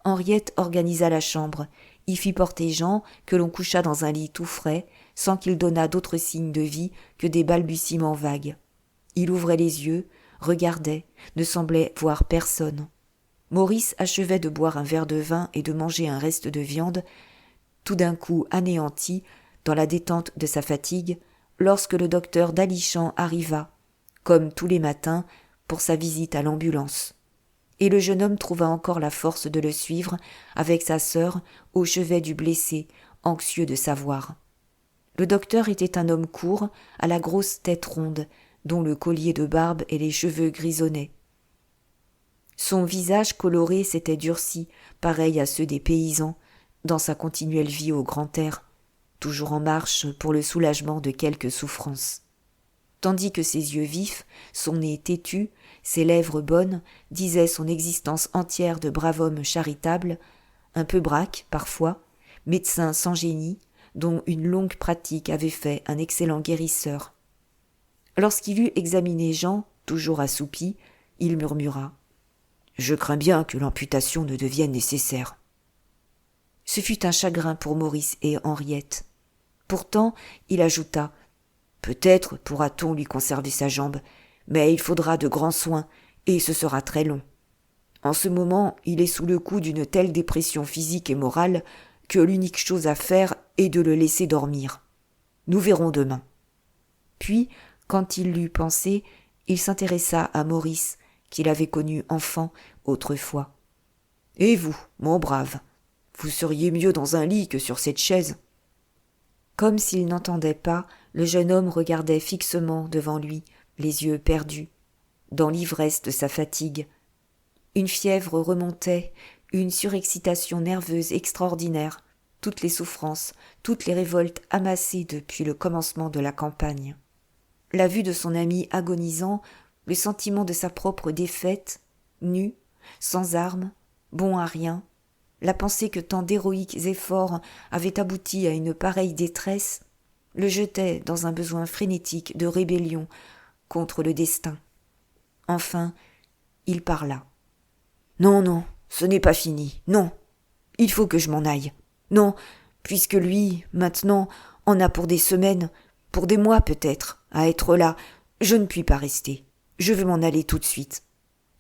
Henriette organisa la chambre, y fit porter Jean, que l'on coucha dans un lit tout frais, sans qu'il donnât d'autres signes de vie que des balbutiements vagues. Il ouvrait les yeux, regardait, ne semblait voir personne. Maurice achevait de boire un verre de vin et de manger un reste de viande, tout d'un coup anéanti, dans la détente de sa fatigue, lorsque le docteur Dalichamp arriva, comme tous les matins, pour sa visite à l'ambulance. Et le jeune homme trouva encore la force de le suivre, avec sa sœur, au chevet du blessé, anxieux de savoir. Le docteur était un homme court, à la grosse tête ronde, dont le collier de barbe et les cheveux grisonnaient. Son visage coloré s'était durci, pareil à ceux des paysans, dans sa continuelle vie au grand air, toujours en marche pour le soulagement de quelque souffrance. Tandis que ses yeux vifs, son nez têtu, ses lèvres bonnes disaient son existence entière de brave homme charitable, un peu braque parfois, médecin sans génie, dont une longue pratique avait fait un excellent guérisseur. Lorsqu'il eut examiné Jean, toujours assoupi, il murmura « Je crains bien que l'amputation ne devienne nécessaire. » Ce fut un chagrin pour Maurice et Henriette. Pourtant, il ajouta « Peut-être pourra-t-on lui conserver sa jambe, mais il faudra de grands soins, et ce sera très long. En ce moment, il est sous le coup d'une telle dépression physique et morale que l'unique chose à faire est de le laisser dormir. Nous verrons demain. » Puis, quand il l'eut pensé, il s'intéressa à Maurice, qu'il avait connu enfant autrefois. « Et vous, mon brave, vous seriez mieux dans un lit que sur cette chaise. » Comme s'il n'entendait pas, le jeune homme regardait fixement devant lui, les yeux perdus, dans l'ivresse de sa fatigue. Une fièvre remontait, une surexcitation nerveuse extraordinaire, toutes les souffrances, toutes les révoltes amassées depuis le commencement de la campagne. La vue de son ami agonisant, le sentiment de sa propre défaite, nu, sans armes, bon à rien, la pensée que tant d'héroïques efforts avaient abouti à une pareille détresse, le jetait dans un besoin frénétique de rébellion contre le destin. Enfin, il parla. « Non, non, ce n'est pas fini, non, il faut que je m'en aille. Non, puisque lui, maintenant, en a pour des semaines, pour des mois peut-être, à être là, je ne puis pas rester. Je veux m'en aller tout de suite.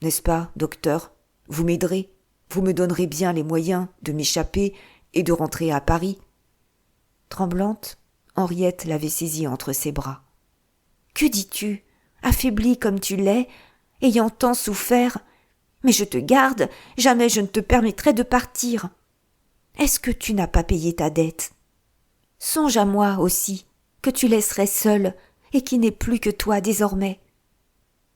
N'est-ce pas, docteur? Vous m'aiderez? Vous me donnerez bien les moyens de m'échapper et de rentrer à Paris. » Tremblante, Henriette l'avait saisie entre ses bras. « Que dis-tu? Affaiblie comme tu l'es, ayant tant souffert, mais je te garde, jamais je ne te permettrai de partir. Est-ce que tu n'as pas payé ta dette? Songe à moi aussi, que tu laisserais seule et qui n'est plus que toi désormais. »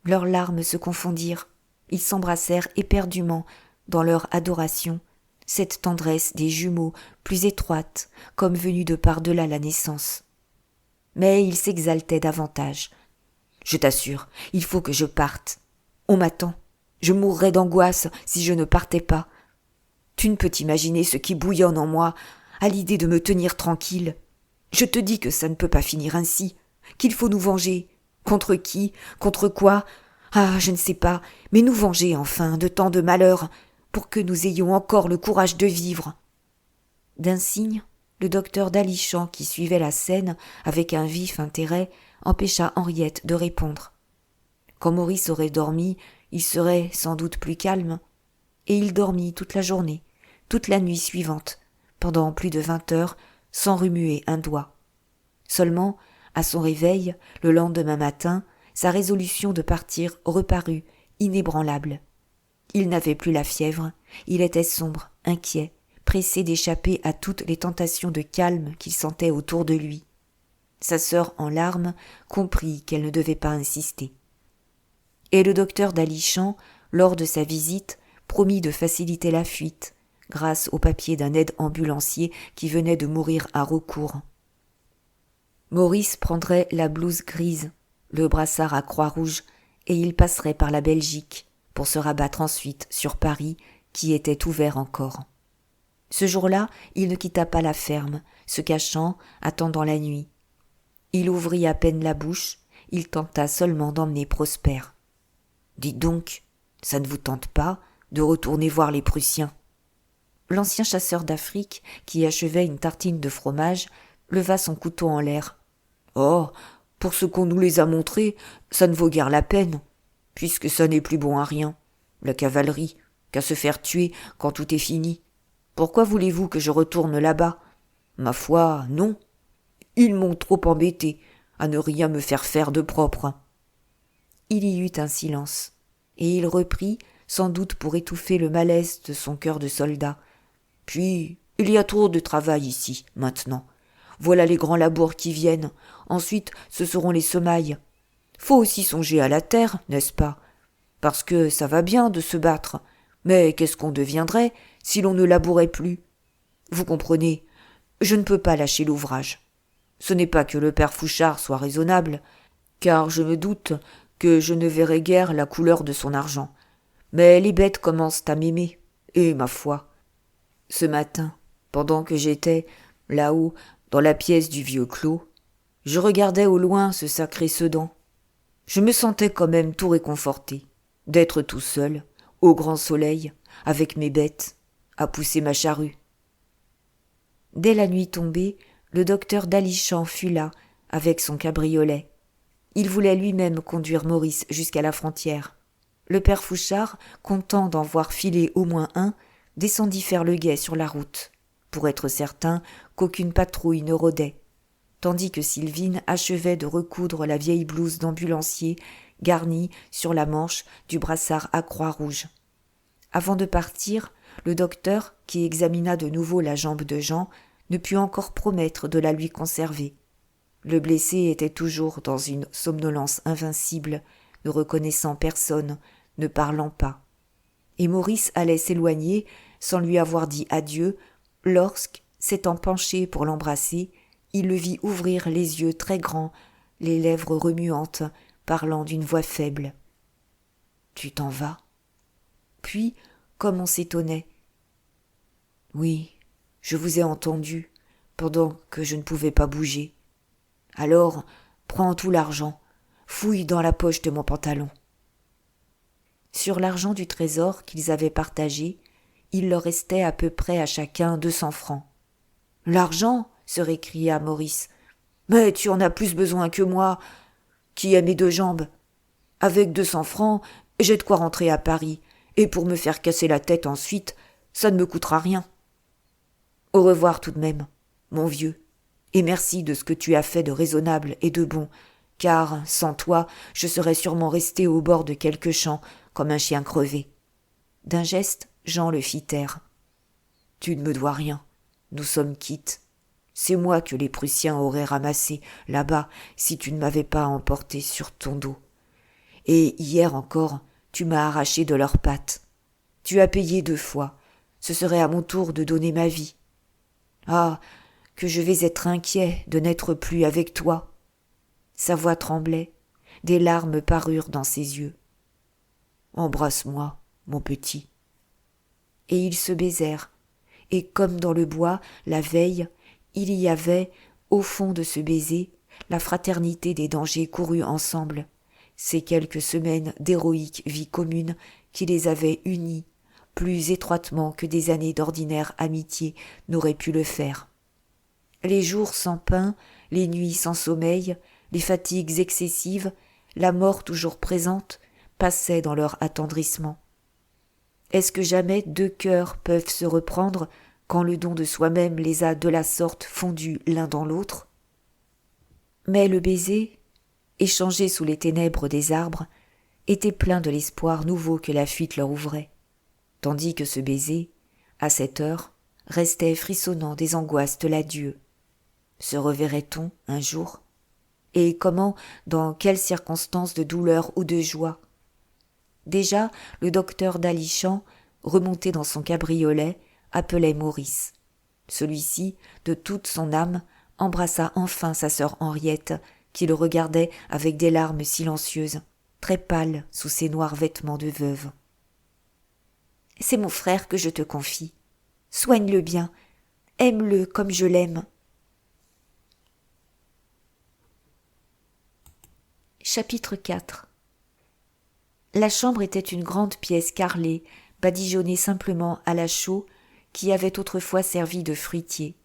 Leurs larmes se confondirent, ils s'embrassèrent éperdument dans leur adoration, cette tendresse des jumeaux plus étroite, comme venue de par-delà la naissance. Mais ils s'exaltaient davantage. « Je t'assure, il faut que je parte. On m'attend. Je mourrais d'angoisse si je ne partais pas. Tu ne peux t'imaginer ce qui bouillonne en moi à l'idée de me tenir tranquille. Je te dis que ça ne peut pas finir ainsi, qu'il faut nous venger. Contre qui? Contre quoi? Ah, je ne sais pas, mais nous venger enfin de tant de malheurs, pour que nous ayons encore le courage de vivre. » D'un signe, le docteur Dalichamp, qui suivait la scène avec un vif intérêt, empêcha Henriette de répondre. Quand Maurice aurait dormi, il serait sans doute plus calme, et il dormit toute la journée, toute la nuit suivante, pendant plus de 20 heures, sans remuer un doigt. Seulement, à son réveil, le lendemain matin, sa résolution de partir reparut inébranlable. Il n'avait plus la fièvre, il était sombre, inquiet, pressé d'échapper à toutes les tentations de calme qu'il sentait autour de lui. Sa sœur, en larmes, comprit qu'elle ne devait pas insister. Et le docteur Dalichamp, lors de sa visite, promit de faciliter la fuite, grâce au papier d'un aide-ambulancier qui venait de mourir à Raucourt. Maurice prendrait la blouse grise, le brassard à croix rouge, et il passerait par la Belgique, pour se rabattre ensuite sur Paris, qui était ouvert encore. Ce jour-là, il ne quitta pas la ferme, se cachant, attendant la nuit. Il ouvrit à peine la bouche, il tenta seulement d'emmener Prosper. « Dites donc, ça ne vous tente pas de retourner voir les Prussiens ?» L'ancien chasseur d'Afrique, qui achevait une tartine de fromage, leva son couteau en l'air. « Oh, pour ce qu'on nous les a montrés, ça ne vaut guère la peine, puisque ça n'est plus bon à rien. La cavalerie, qu'à se faire tuer quand tout est fini. Pourquoi voulez-vous que je retourne là-bas ? Ma foi, non. Ils m'ont trop embêté à ne rien me faire faire de propre. » Il y eut un silence, et il reprit, sans doute pour étouffer le malaise de son cœur de soldat. « Puis, il y a trop de travail ici, maintenant. Voilà les grands labours qui viennent. Ensuite, ce seront les semailles. Faut aussi songer à la terre, n'est-ce pas ? Parce que ça va bien de se battre. Mais qu'est-ce qu'on deviendrait si l'on ne labourait plus ? Vous comprenez, je ne peux pas lâcher l'ouvrage. Ce n'est pas que le père Fouchard soit raisonnable, car je me doute que je ne verrai guère la couleur de son argent. Mais les bêtes commencent à m'aimer, et ma foi. Ce matin, pendant que j'étais, là-haut, dans la pièce du vieux clos, je regardais au loin ce sacré Sedan. Je me sentais quand même tout réconforté, d'être tout seul, au grand soleil, avec mes bêtes, à pousser ma charrue. Dès la nuit tombée, le docteur Dalichamp fut là, avec son cabriolet. Il voulait lui-même conduire Maurice jusqu'à la frontière. Le père Fouchard, content d'en voir filer au moins un, descendit faire le guet sur la route, pour être certain qu'aucune patrouille ne rôdait, tandis que Sylvine achevait de recoudre la vieille blouse d'ambulancier garnie sur la manche du brassard à croix rouge. Avant de partir, le docteur, qui examina de nouveau la jambe de Jean, ne put encore promettre de la lui conserver. Le blessé était toujours dans une somnolence invincible, ne reconnaissant personne, ne parlant pas. Et Maurice allait s'éloigner, sans lui avoir dit adieu, lorsque, s'étant penché pour l'embrasser, il le vit ouvrir les yeux très grands, les lèvres remuantes, parlant d'une voix faible. « Tu t'en vas ?» Puis, comme on s'étonnait, « Oui, je vous ai entendu, pendant que je ne pouvais pas bouger. Alors, prends tout l'argent, fouille dans la poche de mon pantalon. » Sur l'argent du trésor qu'ils avaient partagé, il leur restait à peu près à chacun 200 francs. « L'argent !» se récria Maurice. « Mais tu en as plus besoin que moi, qui ai mes 2 jambes. Avec 200 francs, j'ai de quoi rentrer à Paris, et pour me faire casser la tête ensuite, ça ne me coûtera rien. Au revoir tout de même, mon vieux, et merci de ce que tu as fait de raisonnable et de bon, car, sans toi, je serais sûrement resté au bord de quelque champ, comme un chien crevé. » D'un geste, Jean le fit taire. « Tu ne me dois rien, nous sommes quittes. C'est moi que les Prussiens auraient ramassé là-bas si tu ne m'avais pas emporté sur ton dos. Et hier encore, tu m'as arraché de leurs pattes. Tu as payé 2 fois, ce serait à mon tour de donner ma vie. Ah, que je vais être inquiet de n'être plus avec toi. » Sa voix tremblait, des larmes parurent dans ses yeux. « Embrasse-moi, mon petit. » Et ils se baisèrent, et comme dans le bois, la veille, il y avait, au fond de ce baiser, la fraternité des dangers courus ensemble, ces quelques semaines d'héroïque vie commune qui les avaient unis, plus étroitement que des années d'ordinaire amitié n'auraient pu le faire. Les jours sans pain, les nuits sans sommeil, les fatigues excessives, la mort toujours présente, passaient dans leur attendrissement. Est-ce que jamais 2 cœurs peuvent se reprendre quand le don de soi-même les a de la sorte fondus l'un dans l'autre ? Mais le baiser, échangé sous les ténèbres des arbres, était plein de l'espoir nouveau que la fuite leur ouvrait. tandis que ce baiser, à cette heure, restait frissonnant des angoisses de l'adieu. Se reverrait-on un jour? Et comment, dans quelles circonstances de douleur ou de joie? Déjà, le docteur Dalichamp, remonté dans son cabriolet, appelait Maurice. Celui-ci, de toute son âme, embrassa enfin sa sœur Henriette, qui le regardait avec des larmes silencieuses, très pâle sous ses noirs vêtements de veuve. « C'est mon frère que je te confie. Soigne-le bien, aime-le comme je l'aime. » Chapitre 4. La chambre était une grande pièce carrelée, badigeonnée simplement à la chaux, qui avait autrefois servi de fruitier.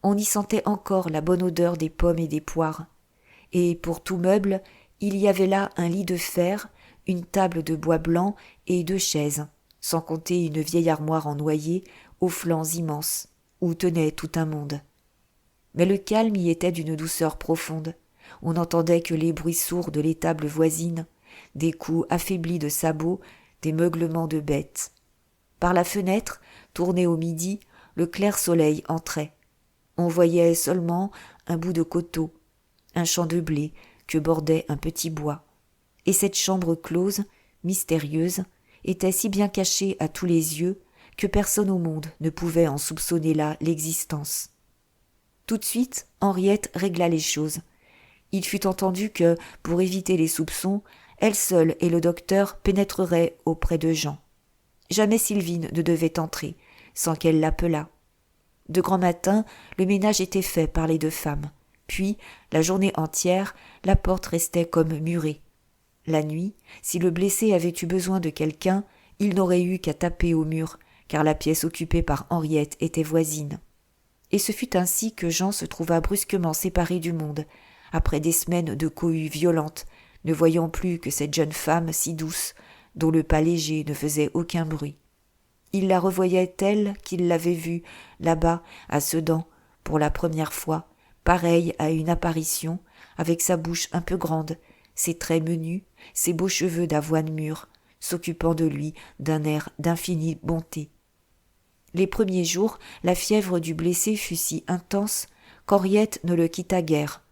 On y sentait encore la bonne odeur des pommes et des poires. Et pour tout meuble, il y avait là un lit de fer, une table de bois blanc et 2 chaises, sans compter une vieille armoire en noyer aux flancs immenses, où tenait tout un monde. Mais le calme y était d'une douceur profonde. On n'entendait que les bruits sourds de l'étable voisine, des coups affaiblis de sabots, des meuglements de bêtes. Par la fenêtre, tournée au midi, le clair soleil entrait. On voyait seulement un bout de coteau, un champ de blé que bordait un petit bois. Et cette chambre close, mystérieuse, était si bien cachée à tous les yeux que personne au monde ne pouvait en soupçonner là l'existence. Tout de suite, Henriette régla les choses. Il fut entendu que, pour éviter les soupçons, elle seule et le docteur pénétreraient auprès de Jean. Jamais Sylvine ne devait entrer, sans qu'elle l'appelât. De grand matin, le ménage était fait par les 2 femmes. Puis, la journée entière, la porte restait comme murée. La nuit, si le blessé avait eu besoin de quelqu'un, il n'aurait eu qu'à taper au mur, car la pièce occupée par Henriette était voisine. Et ce fut ainsi que Jean se trouva brusquement séparé du monde, après des semaines de cohue violente, ne voyant plus que cette jeune femme si douce, dont le pas léger ne faisait aucun bruit. Il la revoyait telle qu'il l'avait vue, là-bas, à Sedan, pour la première fois, pareille à une apparition, avec sa bouche un peu grande, ses traits menus, ses beaux cheveux d'avoine mûre, s'occupant de lui d'un air d'infinie bonté. Les premiers jours, la fièvre du blessé fut si intense qu'Henriette ne le quitta guère.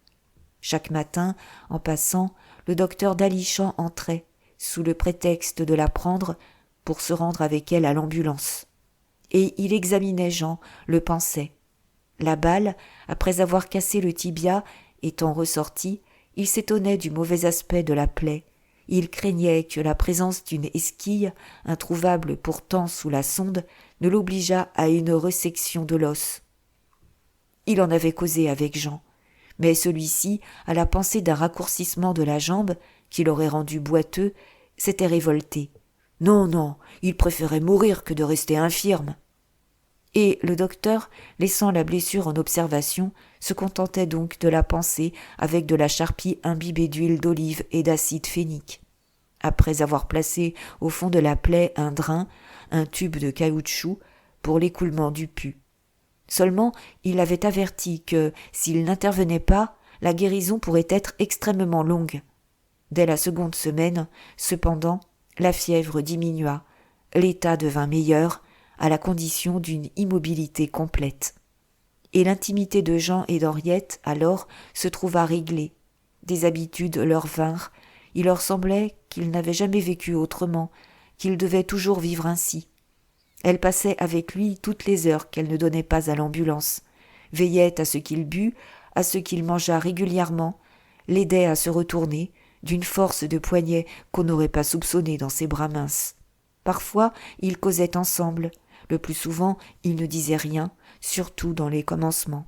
Chaque matin, en passant, le docteur Dalichamp entrait, sous le prétexte de la prendre, pour se rendre avec elle à l'ambulance. Et il examinait Jean, le pansait. La balle, après avoir cassé le tibia, étant ressortie, il s'étonnait du mauvais aspect de la plaie. Il craignait que la présence d'une esquille, introuvable pourtant sous la sonde, ne l'obligeât à une resection de l'os. Il en avait causé avec Jean, mais celui-ci, à la pensée d'un raccourcissement de la jambe, qui l'aurait rendu boiteux, s'était révolté. Non, non, il préférait mourir que de rester infirme. Et le docteur, laissant la blessure en observation, se contentait donc de la panser avec de la charpie imbibée d'huile d'olive et d'acide phénique. Après avoir placé au fond de la plaie un drain, un tube de caoutchouc, pour l'écoulement du pus. Seulement, il avait averti que, s'il n'intervenait pas, la guérison pourrait être extrêmement longue. Dès la seconde semaine, cependant, la fièvre diminua, l'état devint meilleur, à la condition d'une immobilité complète. Et l'intimité de Jean et d'Henriette, alors, se trouva réglée. Des habitudes leur vinrent, il leur semblait qu'ils n'avaient jamais vécu autrement, qu'ils devaient toujours vivre ainsi. Elle passait avec lui toutes les heures qu'elle ne donnait pas à l'ambulance, veillait à ce qu'il bût, à ce qu'il mangeât régulièrement, l'aidait à se retourner, d'une force de poignet qu'on n'aurait pas soupçonnée dans ses bras minces. Parfois, ils causaient ensemble, le plus souvent, ils ne disaient rien, surtout dans les commencements.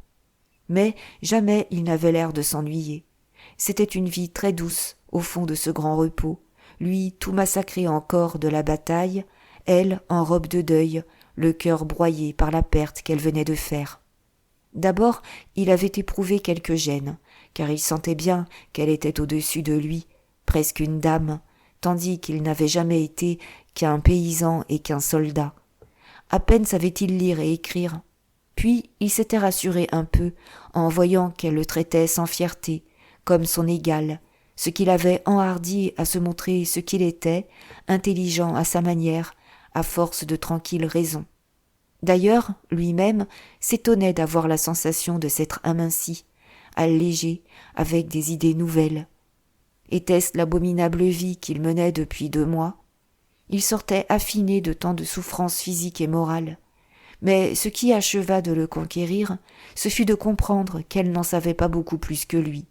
Mais jamais il n'avait l'air de s'ennuyer. C'était une vie très douce, au fond de ce grand repos, lui tout massacré encore de la bataille, elle en robe de deuil, le cœur broyé par la perte qu'elle venait de faire. D'abord, il avait éprouvé quelque gêne, car il sentait bien qu'elle était au-dessus de lui, presque une dame, tandis qu'il n'avait jamais été qu'un paysan et qu'un soldat. À peine savait-il lire et écrire. Puis il s'était rassuré un peu en voyant qu'elle le traitait sans fierté, comme son égal, ce qui l'avait enhardi à se montrer ce qu'il était, intelligent à sa manière, à force de tranquilles raisons. D'ailleurs, lui-même s'étonnait d'avoir la sensation de s'être aminci, allégé, avec des idées nouvelles. Était-ce l'abominable vie qu'il menait depuis 2 mois ? Il sortait affiné de tant de souffrances physiques et morales. Mais ce qui acheva de le conquérir, ce fut de comprendre qu'elle n'en savait pas beaucoup plus que lui.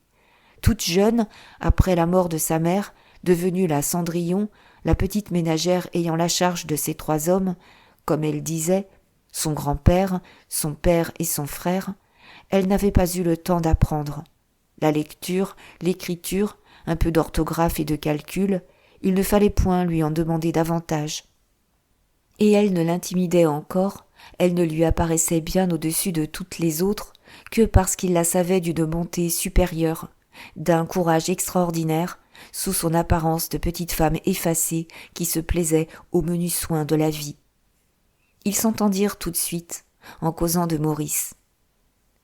Toute jeune, après la mort de sa mère, devenue la Cendrillon, la petite ménagère ayant la charge de ces 3 hommes, comme elle disait, son grand-père, son père et son frère, elle n'avait pas eu le temps d'apprendre. La lecture, l'écriture, un peu d'orthographe et de calcul, il ne fallait point lui en demander davantage. Et elle ne l'intimidait encore, elle ne lui apparaissait bien au-dessus de toutes les autres que parce qu'il la savait d'une bonté supérieure, d'un courage extraordinaire, sous son apparence de petite femme effacée qui se plaisait aux menus soins de la vie. Ils s'entendirent tout de suite, en causant de Maurice.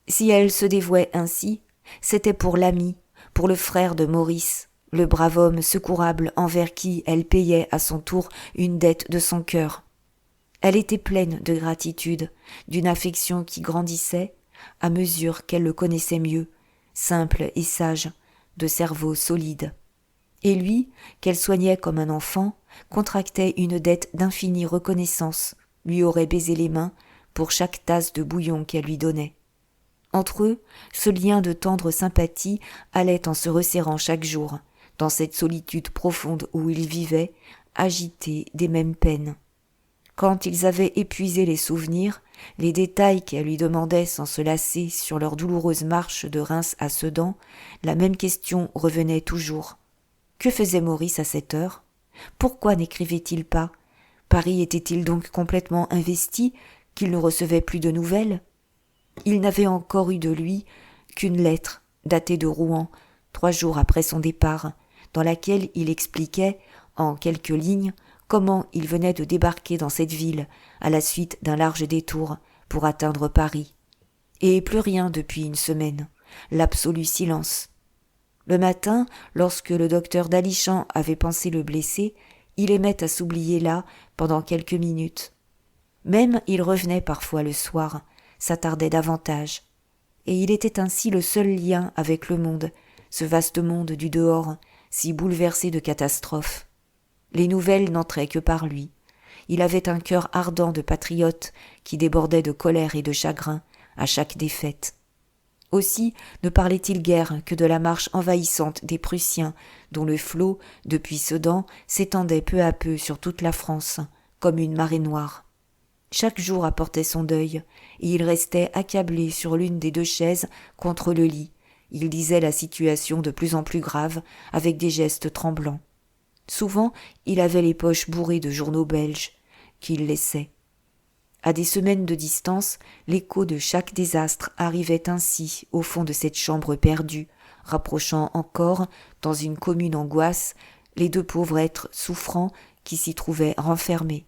Si elle se dévouait ainsi, c'était pour l'ami, pour le frère de Maurice, le brave homme secourable envers qui elle payait à son tour une dette de son cœur. Elle était pleine de gratitude, d'une affection qui grandissait à mesure qu'elle le connaissait mieux, simple et sage, de cerveau solide. Et lui, qu'elle soignait comme un enfant, contractait une dette d'infinie reconnaissance, lui aurait baisé les mains pour chaque tasse de bouillon qu'elle lui donnait. Entre eux, ce lien de tendre sympathie allait en se resserrant chaque jour, dans cette solitude profonde où ils vivaient, agités des mêmes peines. Quand ils avaient épuisé les souvenirs, les détails qu'elle lui demandait sans se lasser sur leur douloureuse marche de Reims à Sedan, la même question revenait toujours. Que faisait Maurice à cette heure ? Pourquoi n'écrivait-il pas ? Paris était-il donc complètement investi, qu'il ne recevait plus de nouvelles ? Il n'avait encore eu de lui qu'une lettre, datée de Rouen, 3 jours après son départ, dans laquelle il expliquait, en quelques lignes, comment il venait de débarquer dans cette ville, à la suite d'un large détour, pour atteindre Paris. Et plus rien depuis une semaine, l'absolu silence. Le matin, lorsque le docteur Dalichamp avait pansé le blessé, il aimait à s'oublier là pendant quelques minutes. Même il revenait parfois le soir, s'attardait davantage. Et il était ainsi le seul lien avec le monde, ce vaste monde du dehors, si bouleversé de catastrophes. Les nouvelles n'entraient que par lui. Il avait un cœur ardent de patriote qui débordait de colère et de chagrin à chaque défaite. Aussi ne parlait-il guère que de la marche envahissante des Prussiens, dont le flot, depuis Sedan, s'étendait peu à peu sur toute la France, comme une marée noire. Chaque jour apportait son deuil, et il restait accablé sur l'une des 2 chaises contre le lit. Il disait la situation de plus en plus grave, avec des gestes tremblants. Souvent, il avait les poches bourrées de journaux belges, qu'il laissait. À des semaines de distance, l'écho de chaque désastre arrivait ainsi au fond de cette chambre perdue, rapprochant encore, dans une commune angoisse, les 2 pauvres êtres souffrants qui s'y trouvaient renfermés.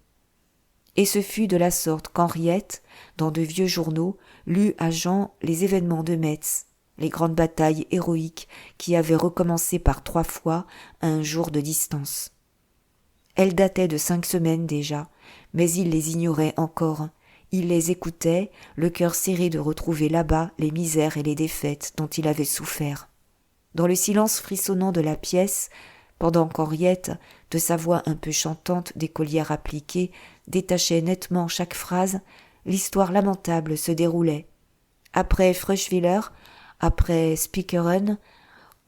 Et ce fut de la sorte qu'Henriette, dans de vieux journaux, lut à Jean les événements de Metz, les grandes batailles héroïques qui avaient recommencé par 3 fois à un jour de distance. Elles dataient de 5 semaines déjà, mais il les ignorait encore. Il les écoutait, le cœur serré de retrouver là-bas les misères et les défaites dont il avait souffert. Dans le silence frissonnant de la pièce, pendant qu'Henriette, de sa voix un peu chantante d'écolière appliquée, détachait nettement chaque phrase, l'histoire lamentable se déroulait. Après Fröschwiller, après Spieckeren,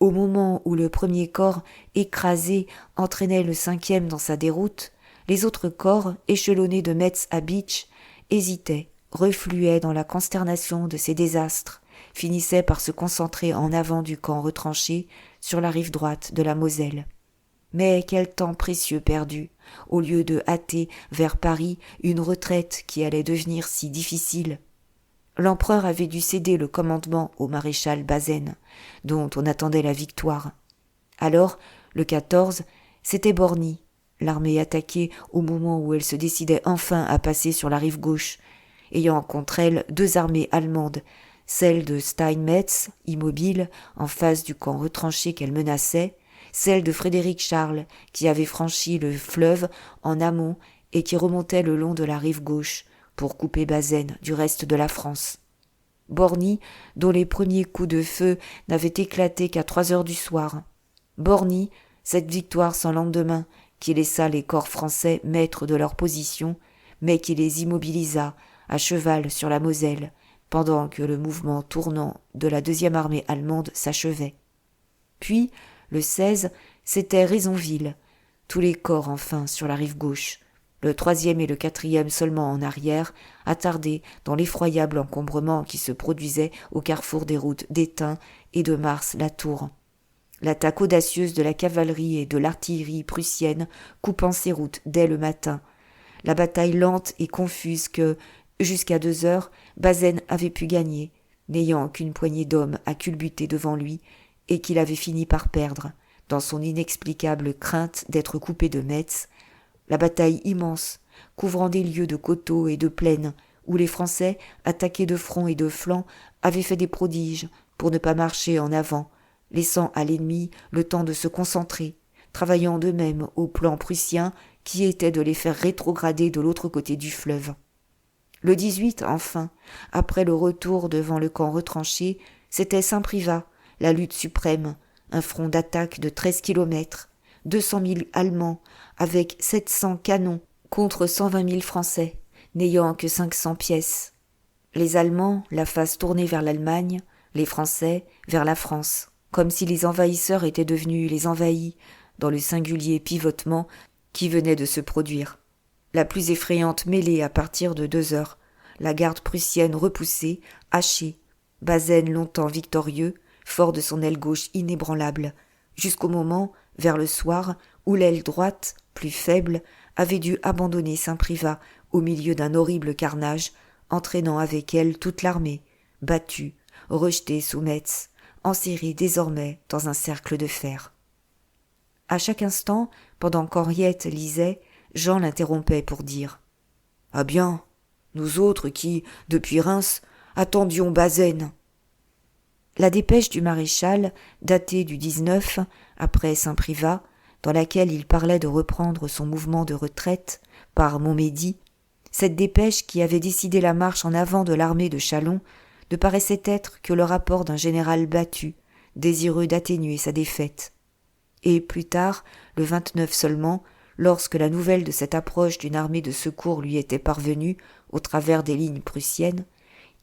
au moment où le premier corps, écrasé, entraînait le 5e dans sa déroute, les autres corps, échelonnés de Metz à Bitche, hésitaient, refluaient dans la consternation de ces désastres, finissaient par se concentrer en avant du camp retranché sur la rive droite de la Moselle. Mais quel temps précieux perdu, au lieu de hâter vers Paris une retraite qui allait devenir si difficile. L'empereur avait dû céder le commandement au maréchal Bazaine, dont on attendait la victoire. Alors, le 14, c'était Borny, l'armée attaquée au moment où elle se décidait enfin à passer sur la rive gauche, ayant contre elle 2 armées allemandes, celle de Steinmetz, immobile, en face du camp retranché qu'elle menaçait, celle de Frédéric Charles, qui avait franchi le fleuve en amont et qui remontait le long de la rive gauche pour couper Bazaine du reste de la France. Borny, dont les premiers coups de feu n'avaient éclaté qu'à 3 heures du soir. Borny, cette victoire sans lendemain qui laissa les corps français maîtres de leur position, mais qui les immobilisa à cheval sur la Moselle, pendant que le mouvement tournant de la deuxième armée allemande s'achevait. Puis, le 16, c'était Raisonville, tous les corps enfin sur la rive gauche, le 3e et le 4e seulement en arrière, attardés dans l'effroyable encombrement qui se produisait au carrefour des routes d'Étain et de Mars-la-Tour. L'attaque audacieuse de la cavalerie et de l'artillerie prussienne coupant ces routes dès le matin, la bataille lente et confuse que, jusqu'à 2 heures, Bazaine avait pu gagner, n'ayant qu'une poignée d'hommes à culbuter devant lui, et qu'il avait fini par perdre, dans son inexplicable crainte d'être coupé de Metz, la bataille immense, couvrant des lieues de coteaux et de plaines, où les Français, attaqués de front et de flanc, avaient fait des prodiges pour ne pas marcher en avant, laissant à l'ennemi le temps de se concentrer, travaillant d'eux-mêmes au plan prussien qui était de les faire rétrograder de l'autre côté du fleuve. Le 18, enfin, après le retour devant le camp retranché, c'était Saint-Privat, la lutte suprême, un front d'attaque de 13 kilomètres, 200 000 Allemands avec 700 canons contre 120 000 Français, n'ayant que 500 pièces. Les Allemands, la face tournée vers l'Allemagne, les Français vers la France, comme si les envahisseurs étaient devenus les envahis, dans le singulier pivotement qui venait de se produire. La plus effrayante mêlée à partir de 2 heures, la garde prussienne repoussée, hachée, Bazaine longtemps victorieux, fort de son aile gauche inébranlable, jusqu'au moment, vers le soir, où l'aile droite, plus faible, avait dû abandonner Saint-Privat au milieu d'un horrible carnage, entraînant avec elle toute l'armée, battue, rejetée sous Metz, enserrée désormais dans un cercle de fer. À chaque instant, pendant qu'Henriette lisait, Jean l'interrompait pour dire « Ah bien, nous autres qui, depuis Reims, attendions Bazaine !» La dépêche du maréchal, datée du 19, après Saint-Privat, dans laquelle il parlait de reprendre son mouvement de retraite par Montmédy, cette dépêche qui avait décidé la marche en avant de l'armée de Châlons, ne paraissait être que le rapport d'un général battu, désireux d'atténuer sa défaite. Et plus tard, le 29 seulement, lorsque la nouvelle de cette approche d'une armée de secours lui était parvenue au travers des lignes prussiennes,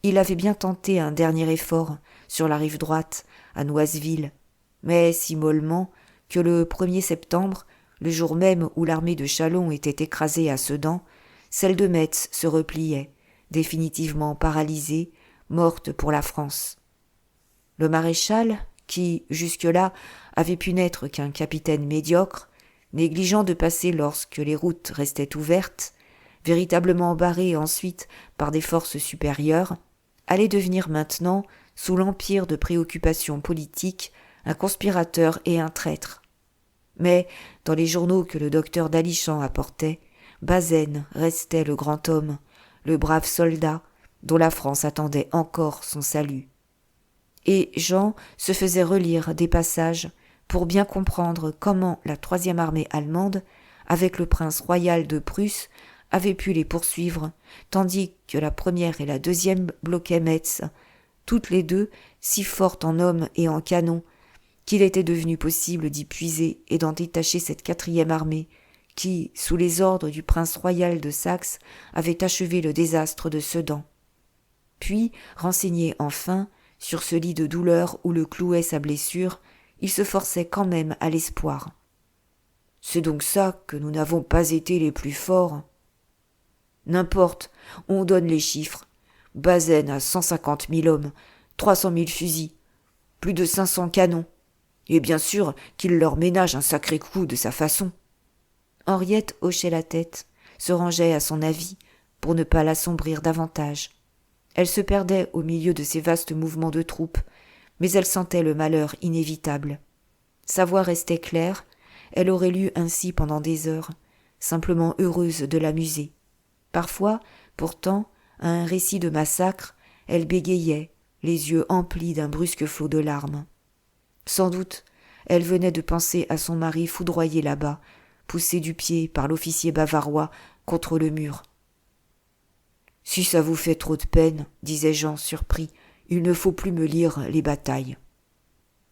il avait bien tenté un dernier effort sur la rive droite, à Noiseville, mais si mollement que le 1er septembre, le jour même où l'armée de Châlons était écrasée à Sedan, celle de Metz se repliait, définitivement paralysée, morte pour la France. Le maréchal, qui, jusque-là, avait pu n'être qu'un capitaine médiocre, négligeant de passer lorsque les routes restaient ouvertes, véritablement barrées ensuite par des forces supérieures, allait devenir maintenant, sous l'empire de préoccupations politiques, un conspirateur et un traître. Mais, dans les journaux que le docteur Dalichamp apportait, Bazaine restait le grand homme, le brave soldat, dont la France attendait encore son salut. Et Jean se faisait relire des passages pour bien comprendre comment la 3e armée allemande, avec le prince royal de Prusse, avait pu les poursuivre, tandis que la 1re et la 2e bloquaient Metz, toutes les deux si fortes en hommes et en canons, qu'il était devenu possible d'y puiser et d'en détacher cette 4e armée, qui, sous les ordres du prince royal de Saxe, avait achevé le désastre de Sedan. Puis, renseigné enfin, sur ce lit de douleur où le clouait sa blessure, il se forçait quand même à l'espoir. « C'est donc ça que nous n'avons pas été les plus forts. » N'importe, on donne les chiffres. Bazaine a 150 000 hommes, 300 000 fusils, plus de 500 canons, et bien sûr qu'il leur ménage un sacré coup de sa façon. Henriette hochait la tête, se rangeait à son avis, pour ne pas l'assombrir davantage. Elle se perdait au milieu de ces vastes mouvements de troupes, mais elle sentait le malheur inévitable. Sa voix restait claire, elle aurait lu ainsi pendant des heures, simplement heureuse de l'amuser. Parfois, pourtant, à un récit de massacre, elle bégayait, les yeux emplis d'un brusque flot de larmes. Sans doute, elle venait de penser à son mari foudroyé là-bas, poussé du pied par l'officier bavarois contre le mur. « Si ça vous fait trop de peine, disait Jean surpris, il ne faut plus me lire les batailles. »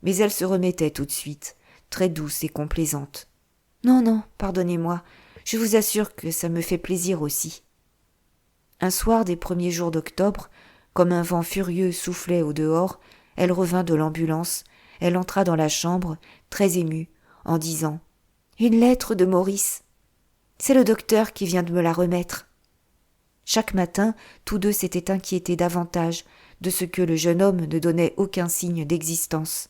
Mais elle se remettait tout de suite, très douce et complaisante. « Non, non, pardonnez-moi, je vous assure que ça me fait plaisir aussi. » Un soir des premiers jours d'octobre, comme un vent furieux soufflait au dehors, elle revint de l'ambulance, elle entra dans la chambre, très émue, en disant « Une lettre de Maurice. C'est le docteur qui vient de me la remettre. » Chaque matin, tous deux s'étaient inquiétés davantage de ce que le jeune homme ne donnait aucun signe d'existence.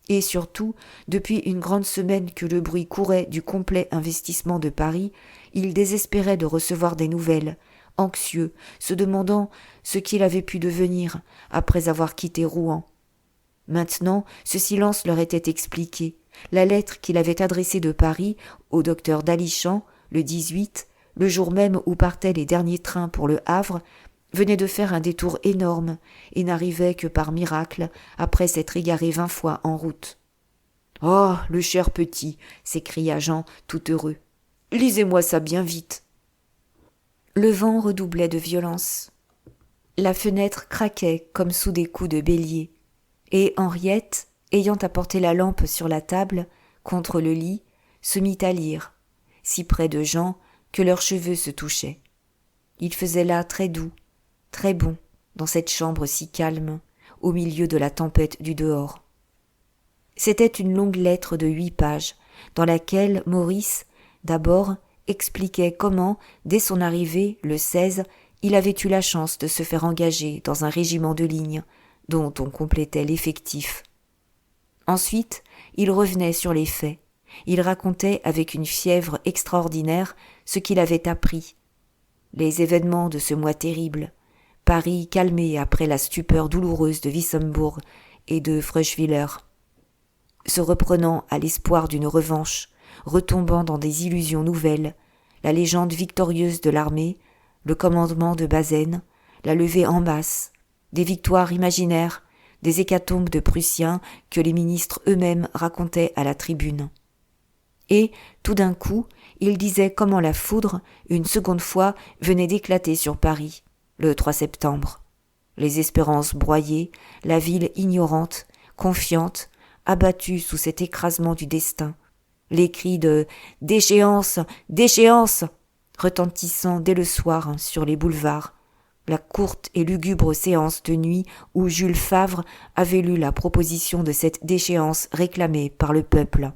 Et surtout, depuis une grande semaine que le bruit courait du complet investissement de Paris, ils désespéraient de recevoir des nouvelles, anxieux, se demandant ce qu'il avait pu devenir après avoir quitté Rouen. Maintenant, ce silence leur était expliqué. La lettre qu'il avait adressée de Paris au docteur Dalichamp, le 18, le jour même où partaient les derniers trains pour le Havre, venait de faire un détour énorme et n'arrivait que par miracle après s'être égaré 20 fois en route. « Oh, le cher petit !» s'écria Jean, tout heureux. « Lisez-moi ça bien vite !» Le vent redoublait de violence. La fenêtre craquait comme sous des coups de bélier, et Henriette, ayant apporté la lampe sur la table, contre le lit, se mit à lire, si près de Jean que leurs cheveux se touchaient. Il faisait là très doux, très bon, dans cette chambre si calme, au milieu de la tempête du dehors. C'était une longue lettre de 8 pages, dans laquelle Maurice, d'abord, expliquait comment, dès son arrivée, le 16, il avait eu la chance de se faire engager dans un régiment de ligne, dont on complétait l'effectif. Ensuite, il revenait sur les faits. Il racontait avec une fièvre extraordinaire ce qu'il avait appris. Les événements de ce mois terrible, Paris calmé après la stupeur douloureuse de Wissembourg et de Fröschwiller, se reprenant à l'espoir d'une revanche, retombant dans des illusions nouvelles, la légende victorieuse de l'armée, le commandement de Bazaine, la levée en masse, des victoires imaginaires, des hécatombes de Prussiens que les ministres eux-mêmes racontaient à la tribune. Et, tout d'un coup, il disait comment la foudre, une seconde fois, venait d'éclater sur Paris, le 3 septembre. Les espérances broyées, la ville ignorante, confiante, abattue sous cet écrasement du destin, les cris de « Déchéance ! Déchéance !» retentissant dès le soir sur les boulevards, la courte et lugubre séance de nuit où Jules Favre avait lu la proposition de cette déchéance réclamée par le peuple.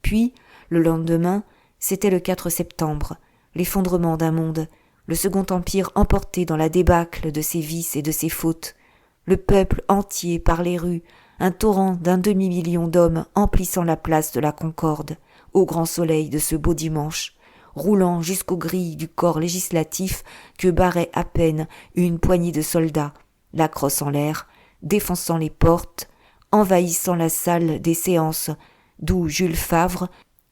Puis, le lendemain, c'était le 4 septembre, l'effondrement d'un monde, le Second Empire emporté dans la débâcle de ses vices et de ses fautes, le peuple entier par les rues, un torrent d'1 demi-million d'hommes emplissant la place de la Concorde, au grand soleil de ce beau dimanche, roulant jusqu'aux grilles du corps législatif que barrait à peine une poignée de soldats, la crosse en l'air, défonçant les portes, envahissant la salle des séances, d'où Jules Favre,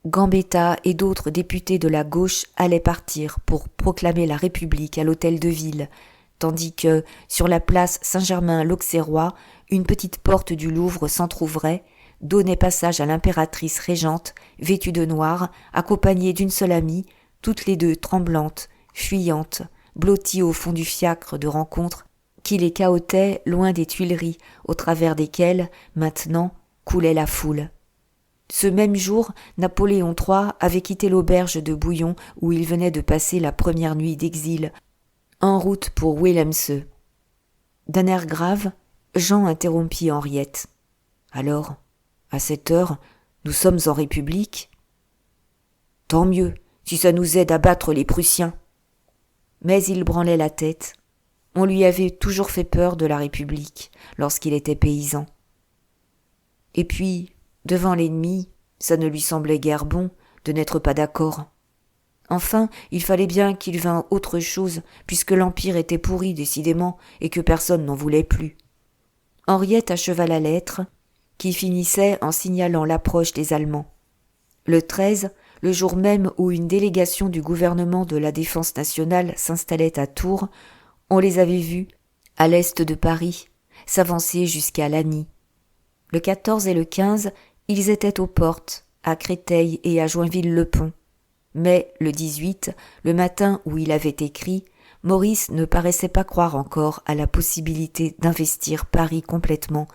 Gambetta et d'autres députés de la gauche allaient partir pour proclamer la République à l'hôtel de ville, tandis que, sur la place Saint-Germain-l'Auxerrois, une petite porte du Louvre s'entr'ouvrait, donnait passage à l'impératrice régente, vêtue de noir, accompagnée d'une seule amie, toutes les deux tremblantes, fuyantes, blotties au fond du fiacre de rencontre, qui les cahotait loin des Tuileries, au travers desquelles, maintenant, coulait la foule. Ce même jour, Napoléon III avait quitté l'auberge de Bouillon où il venait de passer la première nuit d'exil, en route pour Willemse. D'un air grave, Jean interrompit Henriette. « Alors, à cette heure, nous sommes en République ?»« Tant mieux, si ça nous aide à battre les Prussiens. » Mais il branlait la tête. On lui avait toujours fait peur de la République lorsqu'il était paysan. Et puis, devant l'ennemi, ça ne lui semblait guère bon de n'être pas d'accord. Enfin, il fallait bien qu'il vînt autre chose, puisque l'Empire était pourri décidément et que personne n'en voulait plus. Henriette acheva la lettre, qui finissait en signalant l'approche des Allemands. Le 13, le jour même où une délégation du gouvernement de la Défense nationale s'installait à Tours, on les avait vus, à l'est de Paris, s'avancer jusqu'à Lagny. Le 14 et le 15, ils étaient aux portes, à Créteil et à Joinville-le-Pont. Mais le 18, le matin où il avait écrit, Maurice ne paraissait pas croire encore à la possibilité d'investir Paris complètement,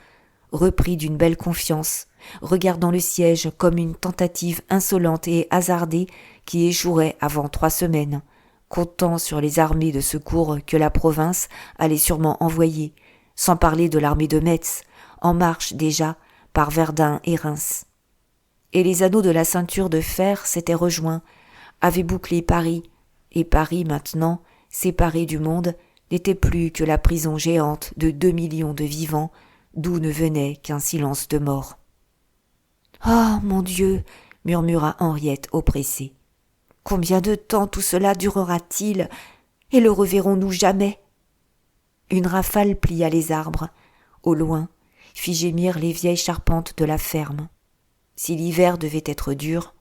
repris d'une belle confiance, regardant le siège comme une tentative insolente et hasardée qui échouerait avant 3 semaines, comptant sur les armées de secours que la province allait sûrement envoyer, sans parler de l'armée de Metz, en marche déjà par Verdun et Reims. Et les anneaux de la ceinture de fer s'étaient rejoints, avaient bouclé Paris, et Paris maintenant, séparé du monde, n'était plus que la prison géante de 2 millions de vivants, d'où ne venait qu'un silence de mort. « Ah, mon Dieu !» murmura Henriette oppressée. « Combien de temps tout cela durera-t-il, et le reverrons-nous jamais ?» Une rafale plia les arbres, au loin, fit gémir les vieilles charpentes de la ferme. Si l'hiver devait être dur,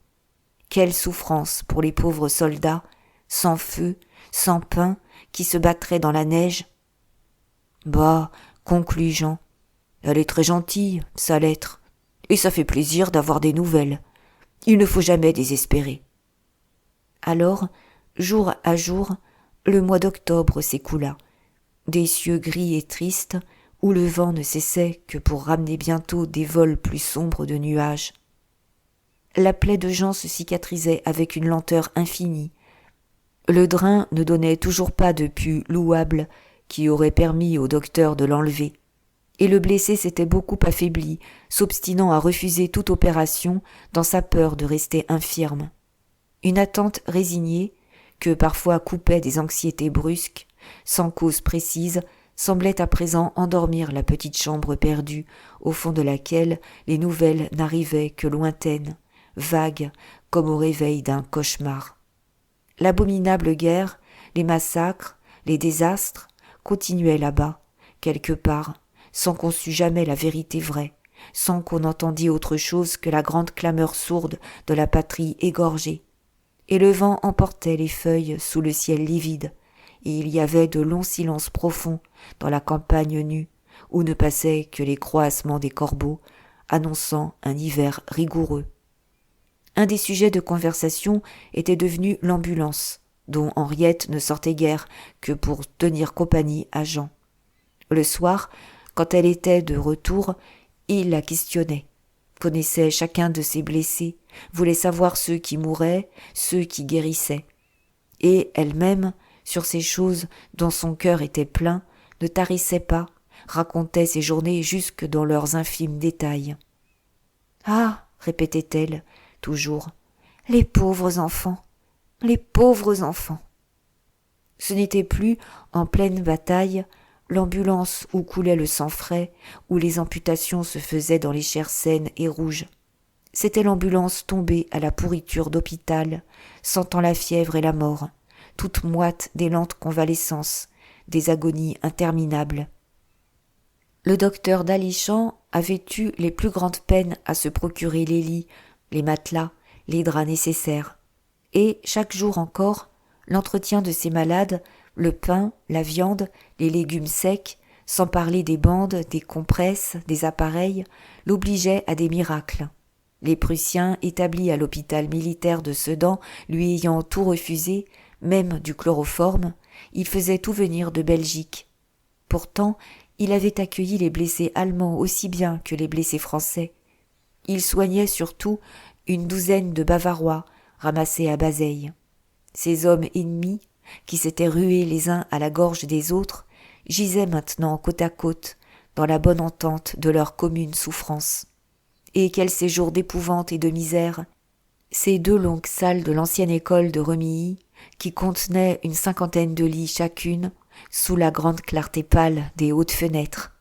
quelle souffrance pour les pauvres soldats, sans feu, sans pain, qui se battraient dans la neige. « Bah, conclut Jean, elle est très gentille, sa lettre, et ça fait plaisir d'avoir des nouvelles. Il ne faut jamais désespérer. » Alors, jour à jour, le mois d'octobre s'écoula, des cieux gris et tristes, où le vent ne cessait que pour ramener bientôt des vols plus sombres de nuages. La plaie de Jean se cicatrisait avec une lenteur infinie. Le drain ne donnait toujours pas de pus louable qui aurait permis au docteur de l'enlever, et le blessé s'était beaucoup affaibli, s'obstinant à refuser toute opération dans sa peur de rester infirme. Une attente résignée, que parfois coupaient des anxiétés brusques, sans cause précise, semblait à présent endormir la petite chambre perdue, au fond de laquelle les nouvelles n'arrivaient que lointaines, vagues, comme au réveil d'un cauchemar. L'abominable guerre, les massacres, les désastres continuaient là-bas, quelque part, sans qu'on sût jamais la vérité vraie, sans qu'on entendît autre chose que la grande clameur sourde de la patrie égorgée. Et le vent emportait les feuilles sous le ciel livide, et il y avait de longs silences profonds dans la campagne nue, où ne passaient que les croassements des corbeaux, annonçant un hiver rigoureux. Un des sujets de conversation était devenu l'ambulance, dont Henriette ne sortait guère que pour tenir compagnie à Jean. Le soir, quand elle était de retour, il la questionnait, connaissait chacun de ses blessés, voulait savoir ceux qui mouraient, ceux qui guérissaient. Et elle-même, sur ces choses dont son cœur était plein, ne tarissait pas, racontait ses journées jusque dans leurs infimes détails. « Ah !» répétait-elle, toujours, « les pauvres enfants, les pauvres enfants !» Ce n'était plus, en pleine bataille, l'ambulance où coulait le sang frais, où les amputations se faisaient dans les chairs saines et rouges. C'était l'ambulance tombée à la pourriture d'hôpital, sentant la fièvre et la mort, toute moite des lentes convalescences, des agonies interminables. Le docteur d'Alichamps avait eu les plus grandes peines à se procurer les lits, les matelas, les draps nécessaires. Et, chaque jour encore, l'entretien de ces malades, le pain, la viande, les légumes secs, sans parler des bandes, des compresses, des appareils, l'obligeait à des miracles. Les Prussiens, établis à l'hôpital militaire de Sedan, lui ayant tout refusé, même du chloroforme, il faisait tout venir de Belgique. Pourtant, il avait accueilli les blessés allemands aussi bien que les blessés français. Il soignait surtout une douzaine de Bavarois ramassés à Bazeilles. Ces hommes ennemis, qui s'étaient rués les uns à la gorge des autres, gisaient maintenant côte à côte, dans la bonne entente de leur commune souffrance. Et quel séjour d'épouvante et de misère! Ces 2 longues salles de l'ancienne école de Remilly, qui contenaient une 50aine de lits chacune, sous la grande clarté pâle des hautes fenêtres.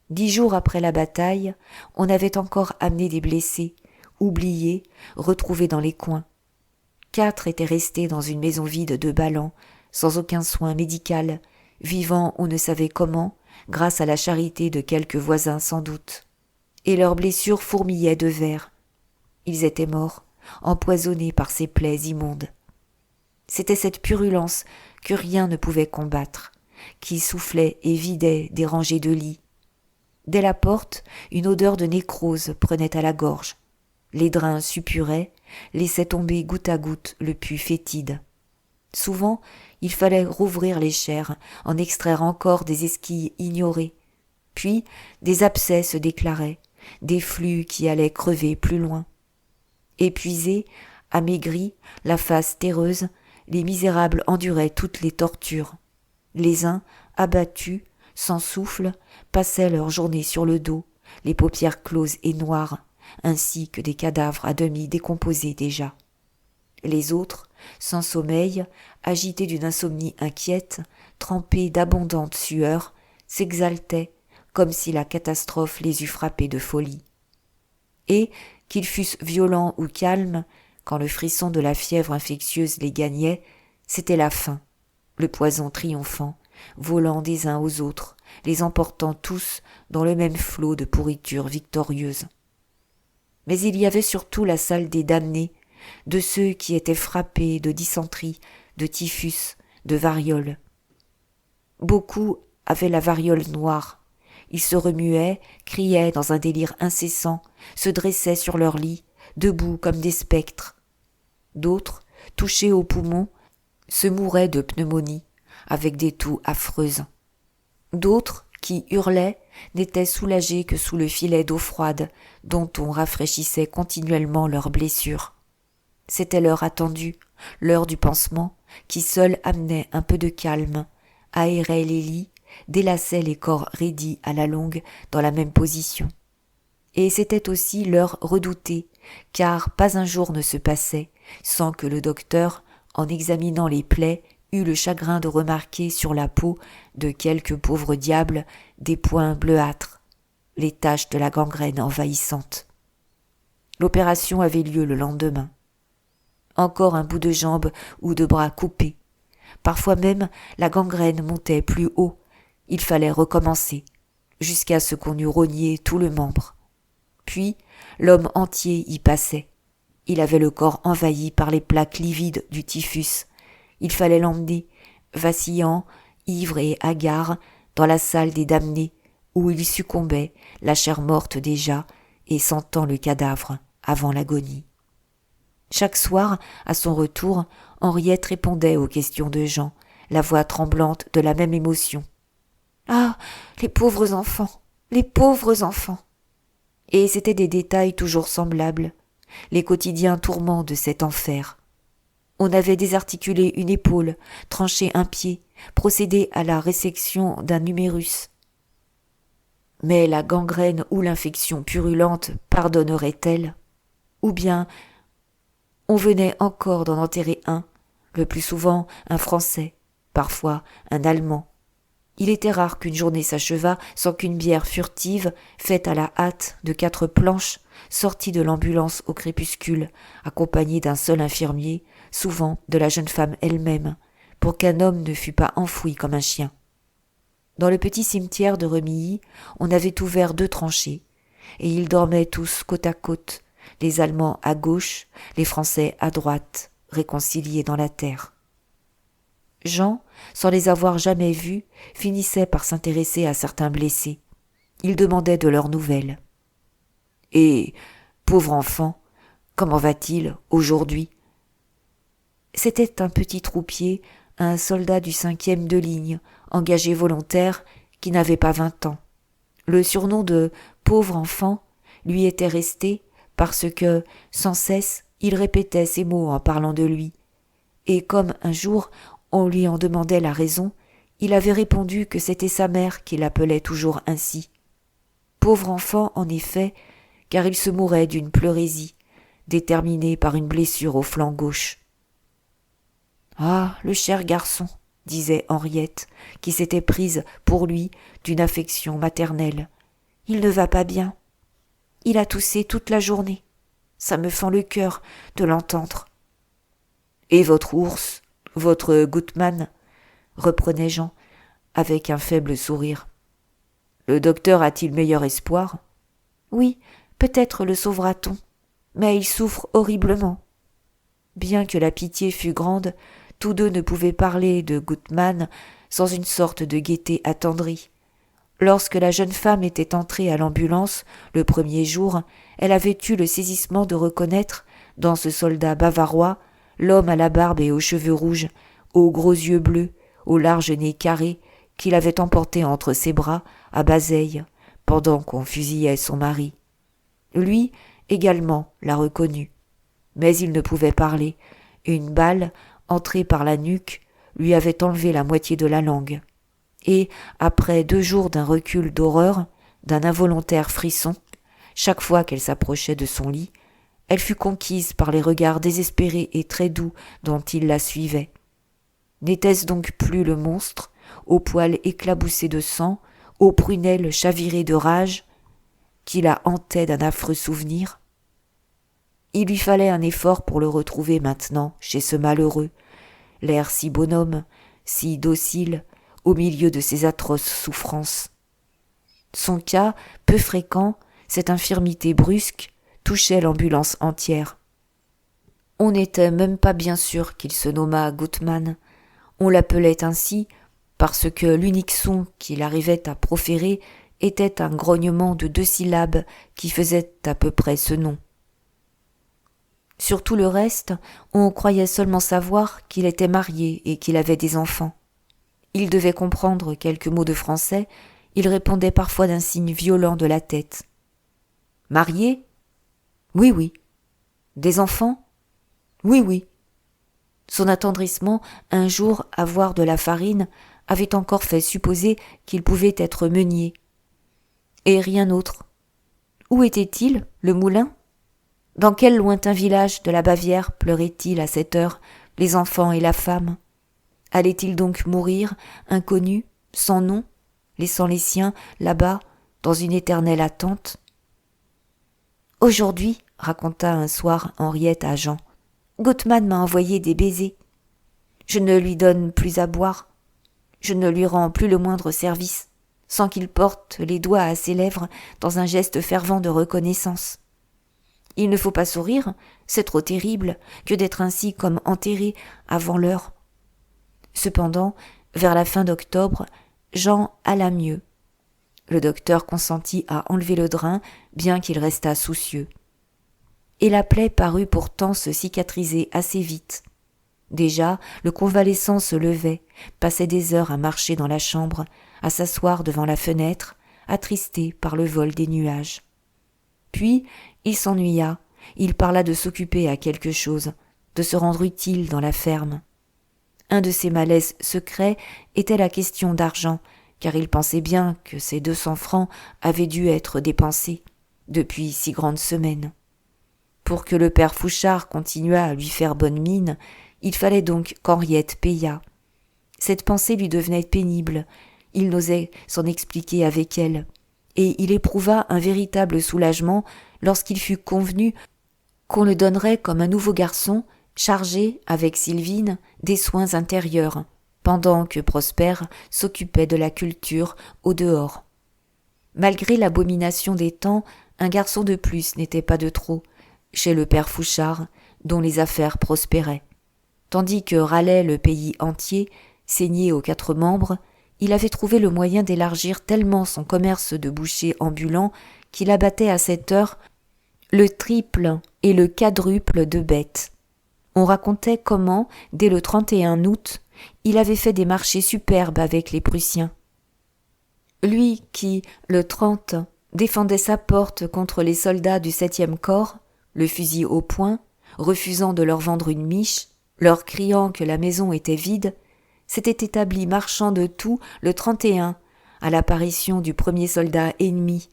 10 jours après la bataille, on avait encore amené des blessés, oubliés, retrouvés dans les coins. 4 étaient restés dans une maison vide de Ballan, sans aucun soin médical, vivant on ne savait comment, grâce à la charité de quelques voisins sans doute. Et leurs blessures fourmillaient de vers. Ils étaient morts, empoisonnés par ces plaies immondes. C'était cette purulence que rien ne pouvait combattre, qui soufflait et vidait des rangées de lits. Dès la porte, une odeur de nécrose prenait à la gorge. Les drains suppuraient, laissait tomber goutte à goutte le pus fétide. Souvent, il fallait rouvrir les chairs, en extraire encore des esquilles ignorées. Puis, des abcès se déclaraient, des flux qui allaient crever plus loin. Épuisés, amaigris, la face terreuse, les misérables enduraient toutes les tortures. Les uns, abattus, sans souffle, passaient leur journée sur le dos, les paupières closes et noires, ainsi que des cadavres à demi décomposés déjà. Les autres, sans sommeil, agités d'une insomnie inquiète, trempés d'abondantes sueurs, s'exaltaient comme si la catastrophe les eût frappés de folie. Et, qu'ils fussent violents ou calmes, quand le frisson de la fièvre infectieuse les gagnait, c'était la faim, le poison triomphant, volant des uns aux autres, les emportant tous dans le même flot de pourriture victorieuse. Mais il y avait surtout la salle des damnés, de ceux qui étaient frappés de dysenterie, de typhus, de variole. Beaucoup avaient la variole noire. Ils se remuaient, criaient dans un délire incessant, se dressaient sur leur lit, debout comme des spectres. D'autres, touchés aux poumons, se mouraient de pneumonie, avec des toux affreuses. D'autres, qui hurlaient, n'étaient soulagés que sous le filet d'eau froide dont on rafraîchissait continuellement leurs blessures. C'était l'heure attendue, l'heure du pansement, qui seule amenait un peu de calme, aérait les lits, délaçait les corps raidis à la longue dans la même position. Et c'était aussi l'heure redoutée, car pas un jour ne se passait sans que le docteur, en examinant les plaies, eut le chagrin de remarquer sur la peau de quelques pauvres diables des points bleuâtres, les taches de la gangrène envahissante. L'opération avait lieu le lendemain. Encore un bout de jambe ou de bras coupé. Parfois même, la gangrène montait plus haut. Il fallait recommencer, jusqu'à ce qu'on eût rogné tout le membre. Puis, l'homme entier y passait. Il avait le corps envahi par les plaques livides du typhus. Il fallait l'emmener, vacillant, ivre et hagard, dans la salle des damnés, où il succombait, la chair morte déjà, et sentant le cadavre avant l'agonie. Chaque soir, à son retour, Henriette répondait aux questions de Jean, la voix tremblante de la même émotion. « Ah, les pauvres enfants, les pauvres enfants !» Et c'étaient des détails toujours semblables, les quotidiens tourments de cet enfer. On avait désarticulé une épaule, tranché un pied, procédé à la résection d'un humérus. Mais la gangrène ou l'infection purulente pardonnerait-elle? Ou bien on venait encore d'en enterrer un, le plus souvent un Français, parfois un Allemand. Il était rare qu'une journée s'achevât sans qu'une bière furtive, faite à la hâte de 4 planches, sortît de l'ambulance au crépuscule, accompagnée d'un seul infirmier, souvent de la jeune femme elle-même, pour qu'un homme ne fût pas enfoui comme un chien. Dans le petit cimetière de Remilly, on avait ouvert 2 tranchées, et ils dormaient tous côte à côte, les Allemands à gauche, les Français à droite, réconciliés dans la terre. Jean, sans les avoir jamais vus, finissait par s'intéresser à certains blessés. Il demandait de leurs nouvelles. « Et, pauvre enfant, comment va-t-il aujourd'hui ?» C'était un petit troupier, un soldat du 5e de ligne, engagé volontaire, qui n'avait pas 20 ans. Le surnom de « pauvre enfant » lui était resté parce que, sans cesse, il répétait ces mots en parlant de lui. Et comme un jour on lui en demandait la raison, il avait répondu que c'était sa mère qui l'appelait toujours ainsi. Pauvre enfant, en effet, car il se mourait d'une pleurésie, déterminée par une blessure au flanc gauche. « Ah, le cher garçon !» disait Henriette, qui s'était prise pour lui d'une affection maternelle. « Il ne va pas bien. Il a toussé toute la journée. Ça me fend le cœur de l'entendre. »« Et votre ours, votre Gutmann ?» reprenait Jean, avec un faible sourire. « Le docteur a-t-il meilleur espoir ?»« Oui, peut-être le sauvera-t-on, mais il souffre horriblement. » Bien que la pitié fût grande, tous deux ne pouvaient parler de Gutmann sans une sorte de gaieté attendrie. Lorsque la jeune femme était entrée à l'ambulance, le premier jour, elle avait eu le saisissement de reconnaître, dans ce soldat bavarois, l'homme à la barbe et aux cheveux rouges, aux gros yeux bleus, au large nez carré, qu'il avait emporté entre ses bras à Bazeilles, pendant qu'on fusillait son mari. Lui également l'a reconnu. Mais il ne pouvait parler. Une balle, entrée par la nuque, lui avait enlevé la moitié de la langue. Et, après 2 jours d'un recul d'horreur, d'un involontaire frisson, chaque fois qu'elle s'approchait de son lit, elle fut conquise par les regards désespérés et très doux dont il la suivait. N'était-ce donc plus le monstre, aux poils éclaboussés de sang, aux prunelles chavirées de rage, qui la hantait d'un affreux souvenir? Il lui fallait un effort pour le retrouver maintenant chez ce malheureux, l'air si bonhomme, si docile, au milieu de ses atroces souffrances. Son cas, peu fréquent, cette infirmité brusque, touchait l'ambulance entière. On n'était même pas bien sûr qu'il se nommât Gutmann. On l'appelait ainsi parce que l'unique son qu'il arrivait à proférer était un grognement de 2 syllabes qui faisait à peu près ce nom. Sur tout le reste, on croyait seulement savoir qu'il était marié et qu'il avait des enfants. Il devait comprendre quelques mots de français, il répondait parfois d'un signe violent de la tête. « Marié ? Oui, oui. Des enfants ? Oui, oui. » Son attendrissement, un jour à voir de la farine, avait encore fait supposer qu'il pouvait être meunier. Et rien autre. Où était-il, le moulin ? Dans quel lointain village de la Bavière pleuraient-ils à cette heure les enfants et la femme ? Allait-il donc mourir, inconnu, sans nom, laissant les siens là-bas, dans une éternelle attente ? Aujourd'hui, raconta un soir Henriette à Jean, Gutmann m'a envoyé des baisers. Je ne lui donne plus à boire. Je ne lui rends plus le moindre service, sans qu'il porte les doigts à ses lèvres dans un geste fervent de reconnaissance. Il ne faut pas sourire, c'est trop terrible que d'être ainsi comme enterré avant l'heure. Cependant, vers la fin d'octobre, Jean alla mieux. Le docteur consentit à enlever le drain, bien qu'il restât soucieux. Et la plaie parut pourtant se cicatriser assez vite. Déjà, le convalescent se levait, passait des heures à marcher dans la chambre, à s'asseoir devant la fenêtre, attristé par le vol des nuages. Puis, il s'ennuya, il parla de s'occuper à quelque chose, de se rendre utile dans la ferme. Un de ses malaises secrets était la question d'argent, car il pensait bien que ces 200 francs avaient dû être dépensés depuis 6 grandes semaines. Pour que le père Fouchard continuât à lui faire bonne mine, il fallait donc qu'Henriette payât. Cette pensée lui devenait pénible, il n'osait s'en expliquer avec elle, et il éprouva un véritable soulagement lorsqu'il fut convenu qu'on le donnerait comme un nouveau garçon chargé, avec Sylvine, des soins intérieurs, pendant que Prosper s'occupait de la culture au dehors. Malgré l'abomination des temps, un garçon de plus n'était pas de trop, chez le père Fouchard, dont les affaires prospéraient. Tandis que râlait le pays entier, saigné aux 4 membres, il avait trouvé le moyen d'élargir tellement son commerce de boucher ambulant qu'il abattait à cette heure le triple et le quadruple de bêtes. On racontait comment, dès le 31 août, il avait fait des marchés superbes avec les Prussiens. Lui qui, le 30, défendait sa porte contre les soldats du 7e corps, le fusil au poing, refusant de leur vendre une miche, leur criant que la maison était vide, s'était établi marchand de tout le 31, à l'apparition du premier soldat ennemi,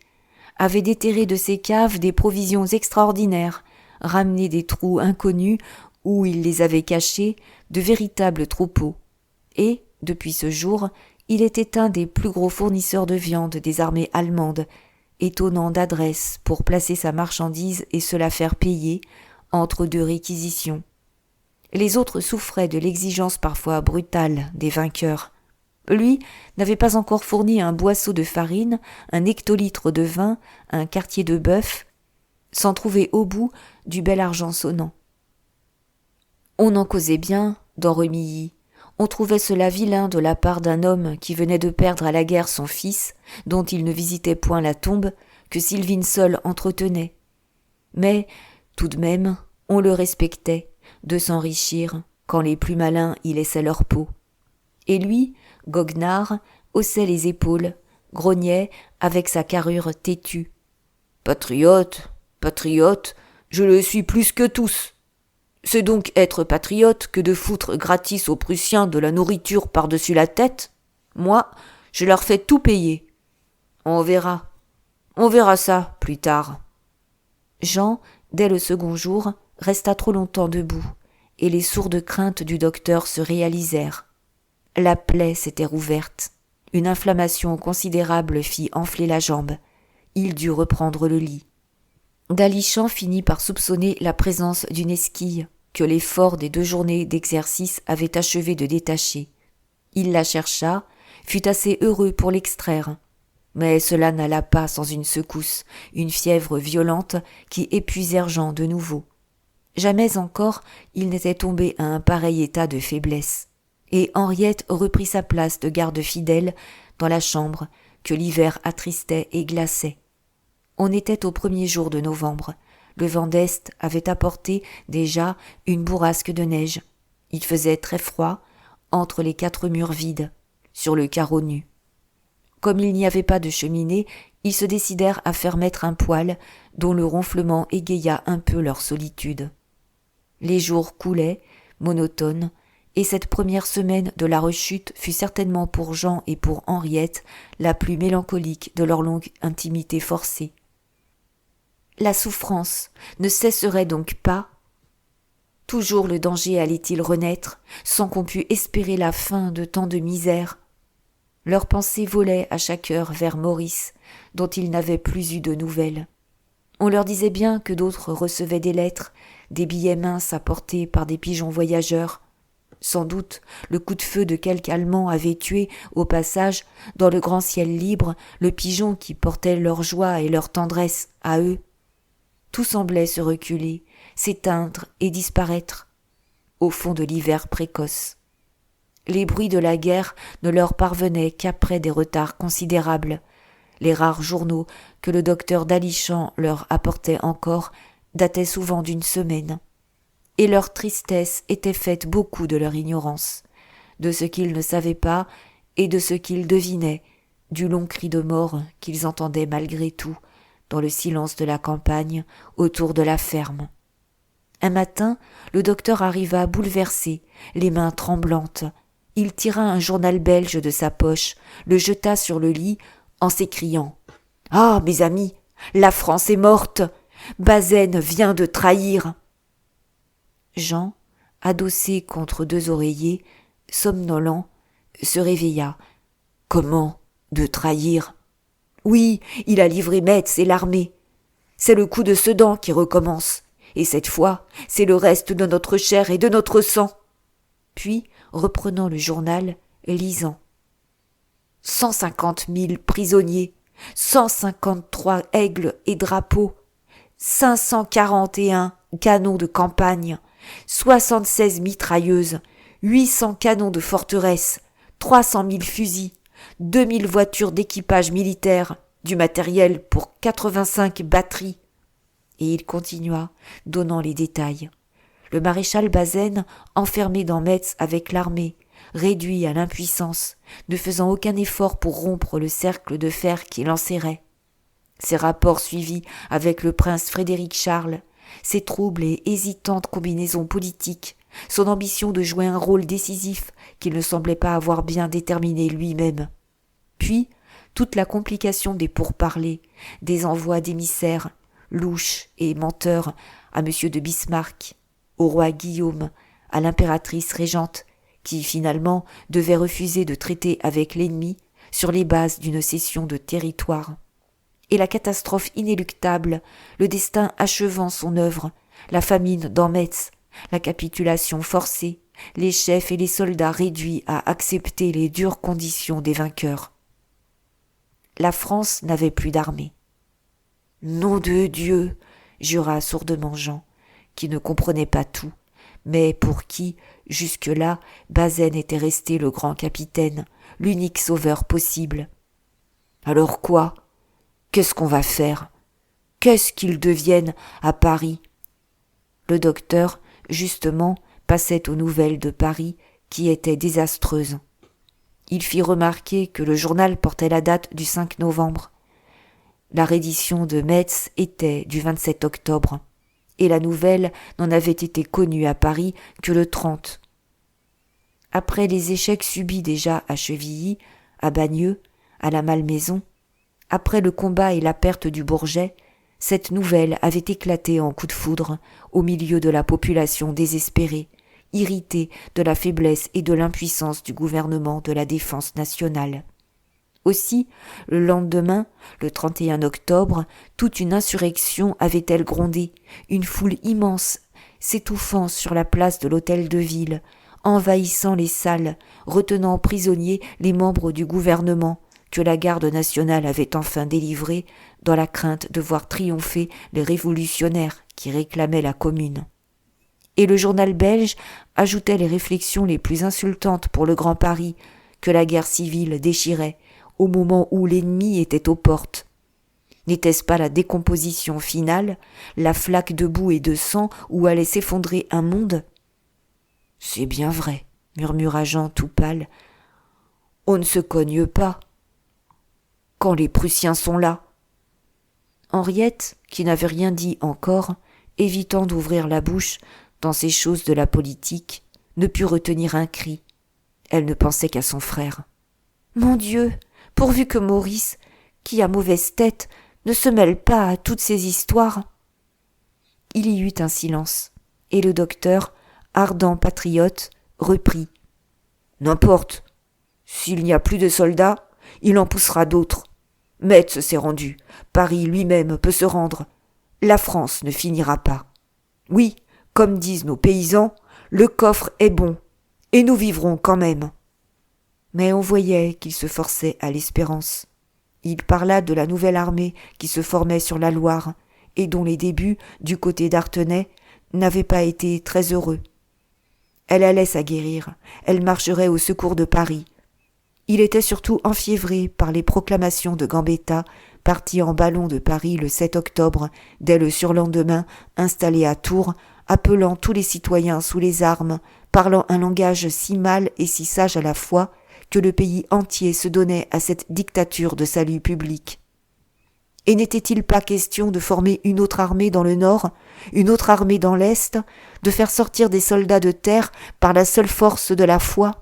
avait déterré de ses caves des provisions extraordinaires, ramené des trous inconnus où il les avait cachés, de véritables troupeaux. Et, depuis ce jour, il était un des plus gros fournisseurs de viande des armées allemandes, étonnant d'adresse pour placer sa marchandise et se la faire payer entre 2 réquisitions. Les autres souffraient de l'exigence parfois brutale des vainqueurs. Lui n'avait pas encore fourni un boisseau de farine, un hectolitre de vin, un quartier de bœuf, sans trouver au bout du bel argent sonnant. On en causait bien dans Remilly. On trouvait cela vilain de la part d'un homme qui venait de perdre à la guerre son fils, dont il ne visitait point la tombe, que Sylvine seule entretenait. Mais, tout de même, On le respectait de s'enrichir quand les plus malins y laissaient leur peau. Et lui, goguenard, haussait les épaules, grognait avec sa carrure têtue. « Patriote, patriote, je le suis plus que tous. C'est donc être patriote que de foutre gratis aux Prussiens de la nourriture par-dessus la tête. Moi, je leur fais tout payer. On verra ça plus tard. » Jean, dès le second jour, resta trop longtemps debout, et les sourdes craintes du docteur se réalisèrent. La plaie s'était rouverte. Une inflammation considérable fit enfler la jambe. Il dut reprendre le lit. Dalichamp finit par soupçonner la présence d'une esquille que l'effort des 2 journées d'exercice avait achevé de détacher. Il la chercha, fut assez heureux pour l'extraire. Mais cela n'alla pas sans une secousse, une fièvre violente qui épuisèrent Jean de nouveau. Jamais encore il n'était tombé à un pareil état de faiblesse. Et Henriette reprit sa place de garde fidèle dans la chambre que l'hiver attristait et glaçait. On était au 1er jour de novembre. Le vent d'est avait apporté déjà une bourrasque de neige. Il faisait très froid, entre les 4 murs vides, sur le carreau nu. Comme il n'y avait pas de cheminée, ils se décidèrent à faire mettre un poêle dont le ronflement égaya un peu leur solitude. Les jours coulaient, monotones, et cette première semaine de la rechute fut certainement pour Jean et pour Henriette la plus mélancolique de leur longue intimité forcée. La souffrance ne cesserait donc pas. Toujours le danger allait-il renaître, sans qu'on pût espérer la fin de tant de misère. Leurs pensées volaient à chaque heure vers Maurice, dont ils n'avaient plus eu de nouvelles. On leur disait bien que d'autres recevaient des lettres, des billets minces apportés par des pigeons voyageurs. Sans doute, le coup de feu de quelque Allemand avait tué, au passage, dans le grand ciel libre, le pigeon qui portait leur joie et leur tendresse à eux. Tout semblait se reculer, s'éteindre et disparaître, au fond de l'hiver précoce. Les bruits de la guerre ne leur parvenaient qu'après des retards considérables. Les rares journaux que le docteur Dalichamp leur apportait encore dataient souvent d'1 semaine. Et leur tristesse était faite beaucoup de leur ignorance, de ce qu'ils ne savaient pas et de ce qu'ils devinaient, du long cri de mort qu'ils entendaient malgré tout, dans le silence de la campagne, autour de la ferme. Un matin, le docteur arriva bouleversé, les mains tremblantes. Il tira un journal belge de sa poche, le jeta sur le lit, en s'écriant « Ah, mes amis, la France est morte! Bazaine vient de trahir !» Jean, adossé contre 2 oreillers, somnolent, se réveilla. « Comment de trahir ? Oui, il a livré Metz et l'armée. C'est le coup de Sedan qui recommence, et cette fois, c'est le reste de notre chair et de notre sang. » Puis, reprenant le journal, lisant. 150 000 prisonniers, 153 aigles et drapeaux, 541 canons de campagne, 76 mitrailleuses, 800 canons de forteresse, 300 000 fusils, 2000 voitures d'équipage militaire, du matériel pour 85 batteries. Et il continua, donnant les détails. Le maréchal Bazaine, enfermé dans Metz avec l'armée, réduit à l'impuissance, ne faisant aucun effort pour rompre le cercle de fer qui l'enserrait. Ses rapports suivis avec le prince Frédéric Charles, ses troubles et hésitantes combinaisons politiques, son ambition de jouer un rôle décisif qu'il ne semblait pas avoir bien déterminé lui-même. Puis, toute la complication des pourparlers, des envois d'émissaires, louches et menteurs, à M. de Bismarck, au roi Guillaume, à l'impératrice régente, qui finalement devait refuser de traiter avec l'ennemi sur les bases d'une cession de territoire. Et la catastrophe inéluctable, le destin achevant son œuvre, la famine dans Metz, la capitulation forcée, les chefs et les soldats réduits à accepter les dures conditions des vainqueurs. La France n'avait plus d'armée. « Nom de Dieu !» jura sourdement Jean, qui ne comprenait pas tout, mais pour qui, jusque-là, Bazaine était resté le grand capitaine, l'unique sauveur possible. « Alors quoi ? Qu'est-ce qu'on va faire ? Qu'est-ce qu'ils deviennent à Paris ? Le docteur, justement, passait aux nouvelles de Paris qui étaient désastreuses. Il fit remarquer que le journal portait la date du 5 novembre. La reddition de Metz était du 27 octobre, et la nouvelle n'en avait été connue à Paris que le 30. Après les échecs subis déjà à Chevilly, à Bagneux, à la Malmaison, après le combat et la perte du Bourget, cette nouvelle avait éclaté en coup de foudre au milieu de la population désespérée, irritée de la faiblesse et de l'impuissance du gouvernement de la défense nationale. Aussi, le lendemain, le 31 octobre, toute une insurrection avait-elle grondé, une foule immense s'étouffant sur la place de l'hôtel de ville, envahissant les salles, retenant prisonniers les membres du gouvernement que la garde nationale avait enfin délivrés dans la crainte de voir triompher les révolutionnaires qui réclamaient la commune. Et le journal belge ajoutait les réflexions les plus insultantes pour le Grand Paris que la guerre civile déchirait au moment où l'ennemi était aux portes. N'était-ce pas la décomposition finale, la flaque de boue et de sang où allait s'effondrer un monde ? « C'est bien vrai, » murmura Jean tout pâle. « On ne se cogne pas. Quand les Prussiens sont là. » Henriette, qui n'avait rien dit encore, évitant d'ouvrir la bouche dans ces choses de la politique, ne put retenir un cri. Elle ne pensait qu'à son frère. « Mon Dieu, pourvu que Maurice, qui a mauvaise tête, ne se mêle pas à toutes ces histoires. » Il y eut un silence, et le docteur, ardent patriote, reprit. « N'importe. S'il n'y a plus de soldats, il en poussera d'autres. Metz s'est rendu. Paris lui-même peut se rendre. La France ne finira pas. Oui, comme disent nos paysans, le coffre est bon, et nous vivrons quand même. » Mais on voyait qu'il se forçait à l'espérance. Il parla de la nouvelle armée qui se formait sur la Loire, et dont les débuts, du côté d'Artenay, n'avaient pas été très heureux. Elle allait s'aguerrir, elle marcherait au secours de Paris. Il était surtout enfiévré par les proclamations de Gambetta, parti en ballon de Paris le 7 octobre, dès le surlendemain, installé à Tours, appelant tous les citoyens sous les armes, parlant un langage si mâle et si sage à la fois, que le pays entier se donnait à cette dictature de salut public. Et n'était-il pas question de former une autre armée dans le nord, une autre armée dans l'est, de faire sortir des soldats de terre par la seule force de la foi ?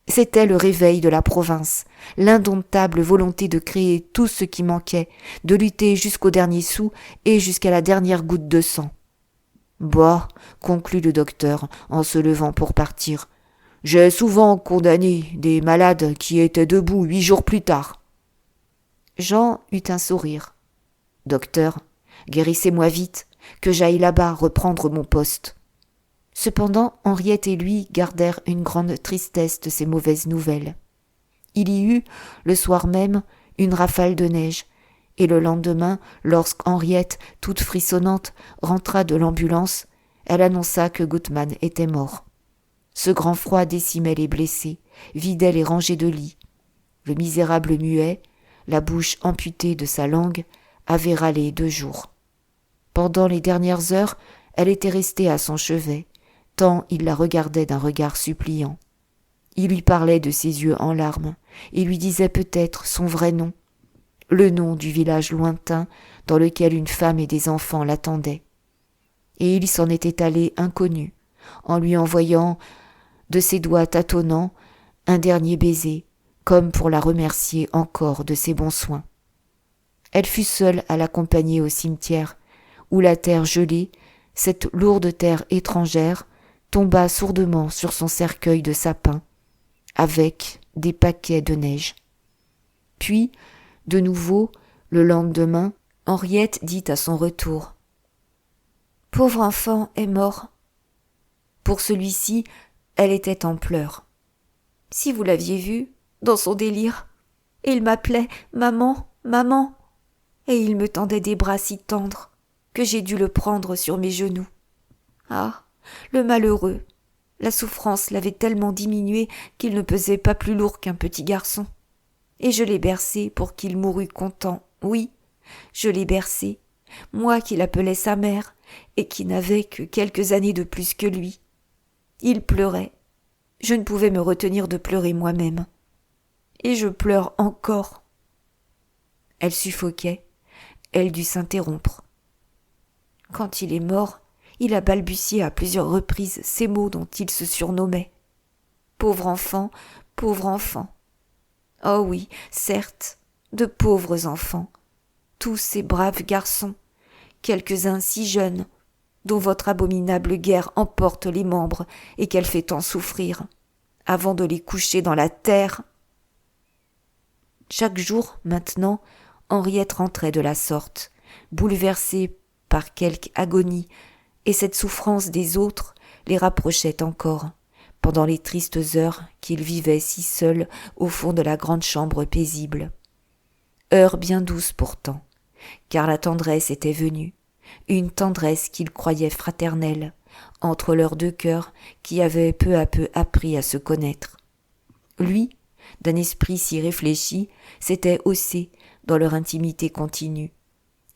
C'était le réveil de la province, l'indomptable volonté de créer tout ce qui manquait, de lutter jusqu'au dernier sou et jusqu'à la dernière goutte de sang. « Bah, » conclut le docteur en se levant pour partir, « j'ai souvent condamné des malades qui étaient debout 8 jours plus tard. » Jean eut un sourire. « Docteur, guérissez-moi vite, que j'aille là-bas reprendre mon poste. » Cependant, Henriette et lui gardèrent une grande tristesse de ces mauvaises nouvelles. Il y eut, le soir même, une rafale de neige, et le lendemain, lorsqu'Henriette, toute frissonnante, rentra de l'ambulance, elle annonça que Gutmann était mort. Ce grand froid décimait les blessés, vidait les rangées de lits. Le misérable muet, la bouche amputée de sa langue, avait râlé 2 jours. Pendant les dernières heures, elle était restée à son chevet, tant il la regardait d'un regard suppliant. Il lui parlait de ses yeux en larmes, et lui disait peut-être son vrai nom, le nom du village lointain dans lequel une femme et des enfants l'attendaient. Et il s'en était allé inconnu, en lui envoyant de ses doigts tâtonnants un dernier baiser, comme pour la remercier encore de ses bons soins. Elle fut seule à l'accompagner au cimetière, où la terre gelée, cette lourde terre étrangère, tomba sourdement sur son cercueil de sapin, avec des paquets de neige. Puis, de nouveau, le lendemain, Henriette dit à son retour « Pauvre enfant est mort. » Pour celui-ci, elle était en pleurs. Si vous l'aviez vu, dans son délire, il m'appelait « Maman, maman !» et il me tendait des bras si tendres que j'ai dû le prendre sur mes genoux. Ah, le malheureux! La souffrance l'avait tellement diminué qu'il ne pesait pas plus lourd qu'un petit garçon. Et je l'ai bercé pour qu'il mourût content. Oui, je l'ai bercé, moi qui l'appelais sa mère, et qui n'avait que quelques années de plus que lui. Il pleurait. Je ne pouvais me retenir de pleurer moi-même. Et je pleure encore. » Elle suffoquait. Elle dut s'interrompre. « Quand il est mort, il a balbutié à plusieurs reprises ces mots dont il se surnommait. Pauvre enfant, pauvre enfant. Oh oui, certes, de pauvres enfants. Tous ces braves garçons, quelques-uns si jeunes, dont votre abominable guerre emporte les membres et qu'elle fait tant souffrir, avant de les coucher dans la terre. » Chaque jour, maintenant, Henriette rentrait de la sorte, bouleversée par quelque agonie, et cette souffrance des autres les rapprochait encore, pendant les tristes heures qu'ils vivaient si seuls au fond de la grande chambre paisible. Heures bien douces pourtant, car la tendresse était venue, une tendresse qu'ils croyaient fraternelle, entre leurs deux cœurs qui avaient peu à peu appris à se connaître. Lui, d'un esprit si réfléchi, s'était haussé dans leur intimité continue,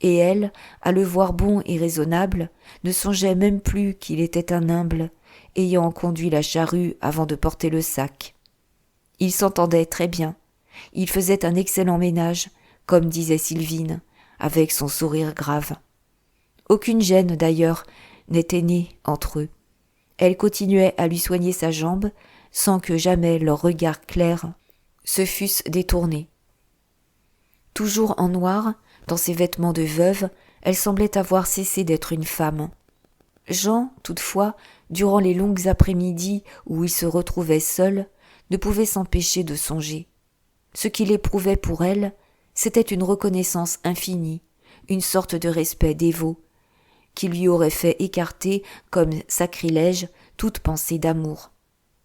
et elle, à le voir bon et raisonnable, ne songeait même plus qu'il était un humble, ayant conduit la charrue avant de porter le sac. Ils s'entendaient très bien, ils faisaient un excellent ménage, comme disait Sylvine, avec son sourire grave. Aucune gêne, d'ailleurs, n'était née entre eux. Elle continuait à lui soigner sa jambe, sans que jamais leurs regards clairs se fussent détournés. Toujours en noir, dans ses vêtements de veuve, elle semblait avoir cessé d'être une femme. Jean, toutefois, durant les longues après-midi où il se retrouvait seul, ne pouvait s'empêcher de songer. Ce qu'il éprouvait pour elle, c'était une reconnaissance infinie, une sorte de respect dévot, qui lui aurait fait écarter, comme sacrilège, toute pensée d'amour.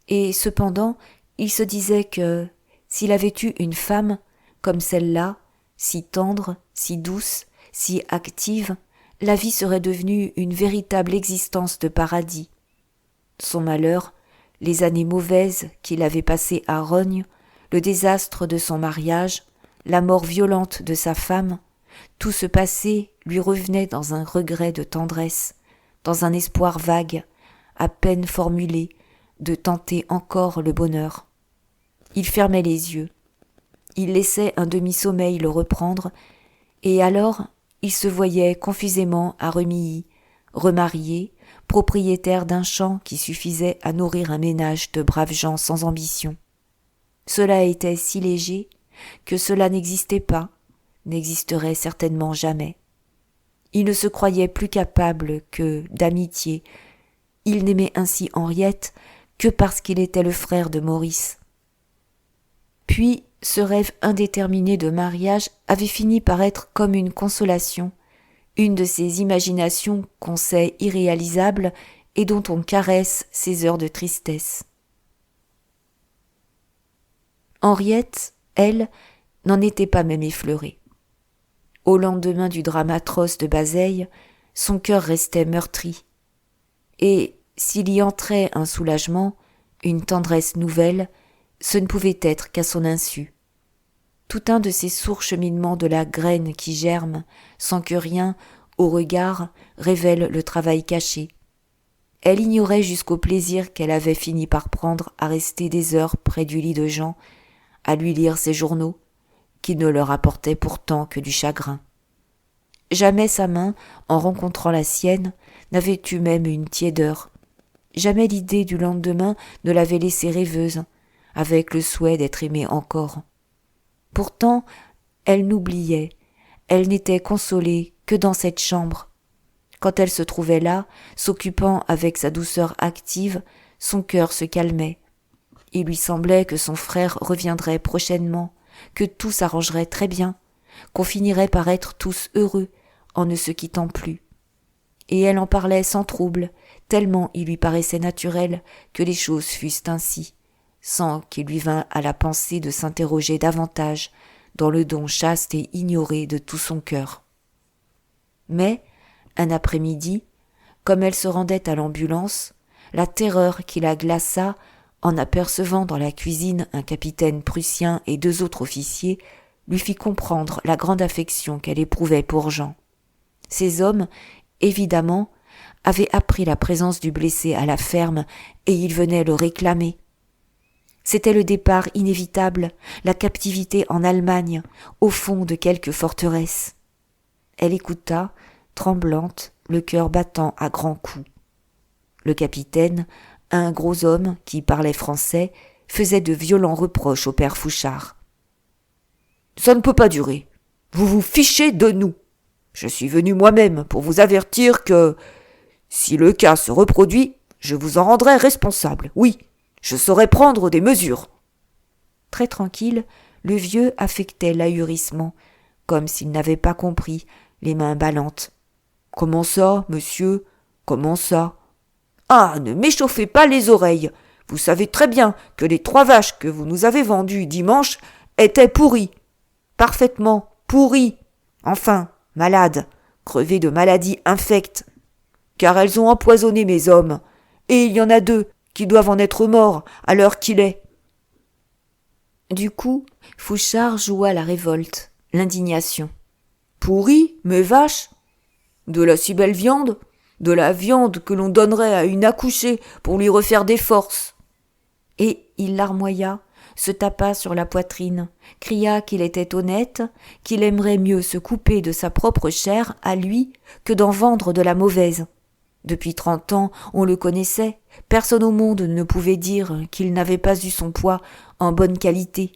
Et cependant, il se disait que, s'il avait eu une femme, comme celle-là, si tendre, si douce, si active, la vie serait devenue une véritable existence de paradis. Son malheur, les années mauvaises qu'il avait passées à Rognes, le désastre de son mariage, la mort violente de sa femme, tout ce passé lui revenait dans un regret de tendresse, dans un espoir vague, à peine formulé, de tenter encore le bonheur. Il fermait les yeux. Il laissait un demi-sommeil le reprendre, et alors il se voyait confusément à Remilly, remarié, propriétaire d'un champ qui suffisait à nourrir un ménage de braves gens sans ambition. Cela était si léger que cela n'existait pas, n'existerait certainement jamais. Il ne se croyait plus capable que d'amitié. Il n'aimait ainsi Henriette que parce qu'il était le frère de Maurice. Puis, ce rêve indéterminé de mariage avait fini par être comme une consolation, une de ces imaginations qu'on sait irréalisables et dont on caresse ces heures de tristesse. Henriette, elle, n'en était pas même effleurée. Au lendemain du drame atroce de Bazeilles, son cœur restait meurtri. Et s'il y entrait un soulagement, une tendresse nouvelle, ce ne pouvait être qu'à son insu. Tout un de ces sourds cheminements de la graine qui germe, sans que rien, au regard, révèle le travail caché. Elle ignorait jusqu'au plaisir qu'elle avait fini par prendre à rester des heures près du lit de Jean, à lui lire ses journaux, qui ne leur apportaient pourtant que du chagrin. Jamais sa main, en rencontrant la sienne, n'avait eu même une tiédeur. Jamais l'idée du lendemain ne l'avait laissée rêveuse, avec le souhait d'être aimée encore. Pourtant, elle n'oubliait, elle n'était consolée que dans cette chambre. Quand elle se trouvait là, s'occupant avec sa douceur active, son cœur se calmait. Il lui semblait que son frère reviendrait prochainement, que tout s'arrangerait très bien, qu'on finirait par être tous heureux en ne se quittant plus. Et elle en parlait sans trouble, tellement il lui paraissait naturel que les choses fussent ainsi, sans qu'il lui vînt à la pensée de s'interroger davantage dans le don chaste et ignoré de tout son cœur. Mais, un après-midi, comme elle se rendait à l'ambulance, la terreur qui la glaça en apercevant dans la cuisine un capitaine prussien et 2 autres officiers, lui fit comprendre la grande affection qu'elle éprouvait pour Jean. Ces hommes, évidemment, avait appris la présence du blessé à la ferme et il venait le réclamer. C'était le départ inévitable, la captivité en Allemagne, au fond de quelque forteresse. Elle écouta, tremblante, le cœur battant à grands coups. Le capitaine, un gros homme qui parlait français, faisait de violents reproches au père Fouchard. « Ça ne peut pas durer. Vous vous fichez de nous. Je suis venu moi-même pour vous avertir que, si le cas se reproduit, je vous en rendrai responsable. Oui, je saurai prendre des mesures. » Très tranquille, le vieux affectait l'ahurissement, comme s'il n'avait pas compris, les mains ballantes. « Comment ça, monsieur ? Comment ça ? Ah, ne m'échauffez pas les oreilles. Vous savez très bien que les 3 vaches que vous nous avez vendues dimanche étaient pourries. Parfaitement pourries. Enfin, malades, crevées de maladies infectes. Car elles ont empoisonné mes hommes. Et il y en a 2 qui doivent en être morts à l'heure qu'il est. » Du coup, Fouchard joua la révolte, l'indignation. « Pourries, mes vaches ? De la si belle viande ? De la viande que l'on donnerait à une accouchée pour lui refaire des forces. » Et il larmoya, se tapa sur la poitrine, cria qu'il était honnête, qu'il aimerait mieux se couper de sa propre chair à lui que d'en vendre de la mauvaise. Depuis 30 ans, on le connaissait, personne au monde ne pouvait dire qu'il n'avait pas eu son poids en bonne qualité.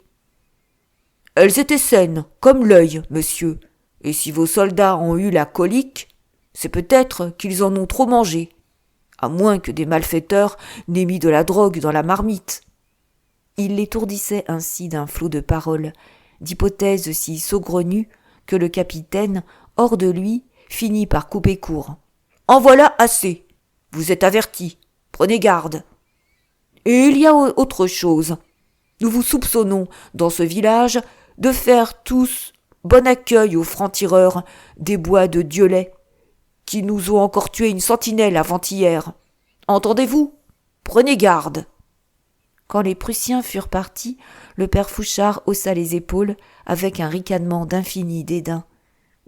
« Elles étaient saines, comme l'œil, monsieur, et si vos soldats ont eu la colique, c'est peut-être qu'ils en ont trop mangé, à moins que des malfaiteurs n'aient mis de la drogue dans la marmite. » Il l'étourdissait ainsi d'un flot de paroles, d'hypothèses si saugrenues que le capitaine, hors de lui, finit par couper court. « En voilà assez. Vous êtes avertis. Prenez garde. Et il y a autre chose. Nous vous soupçonnons, dans ce village, de faire tous bon accueil aux francs-tireurs des bois de Dieulay, qui nous ont encore tué une sentinelle avant-hier. Entendez-vous ? Prenez garde. » Quand les Prussiens furent partis, le père Fouchard haussa les épaules avec un ricanement d'infini dédain.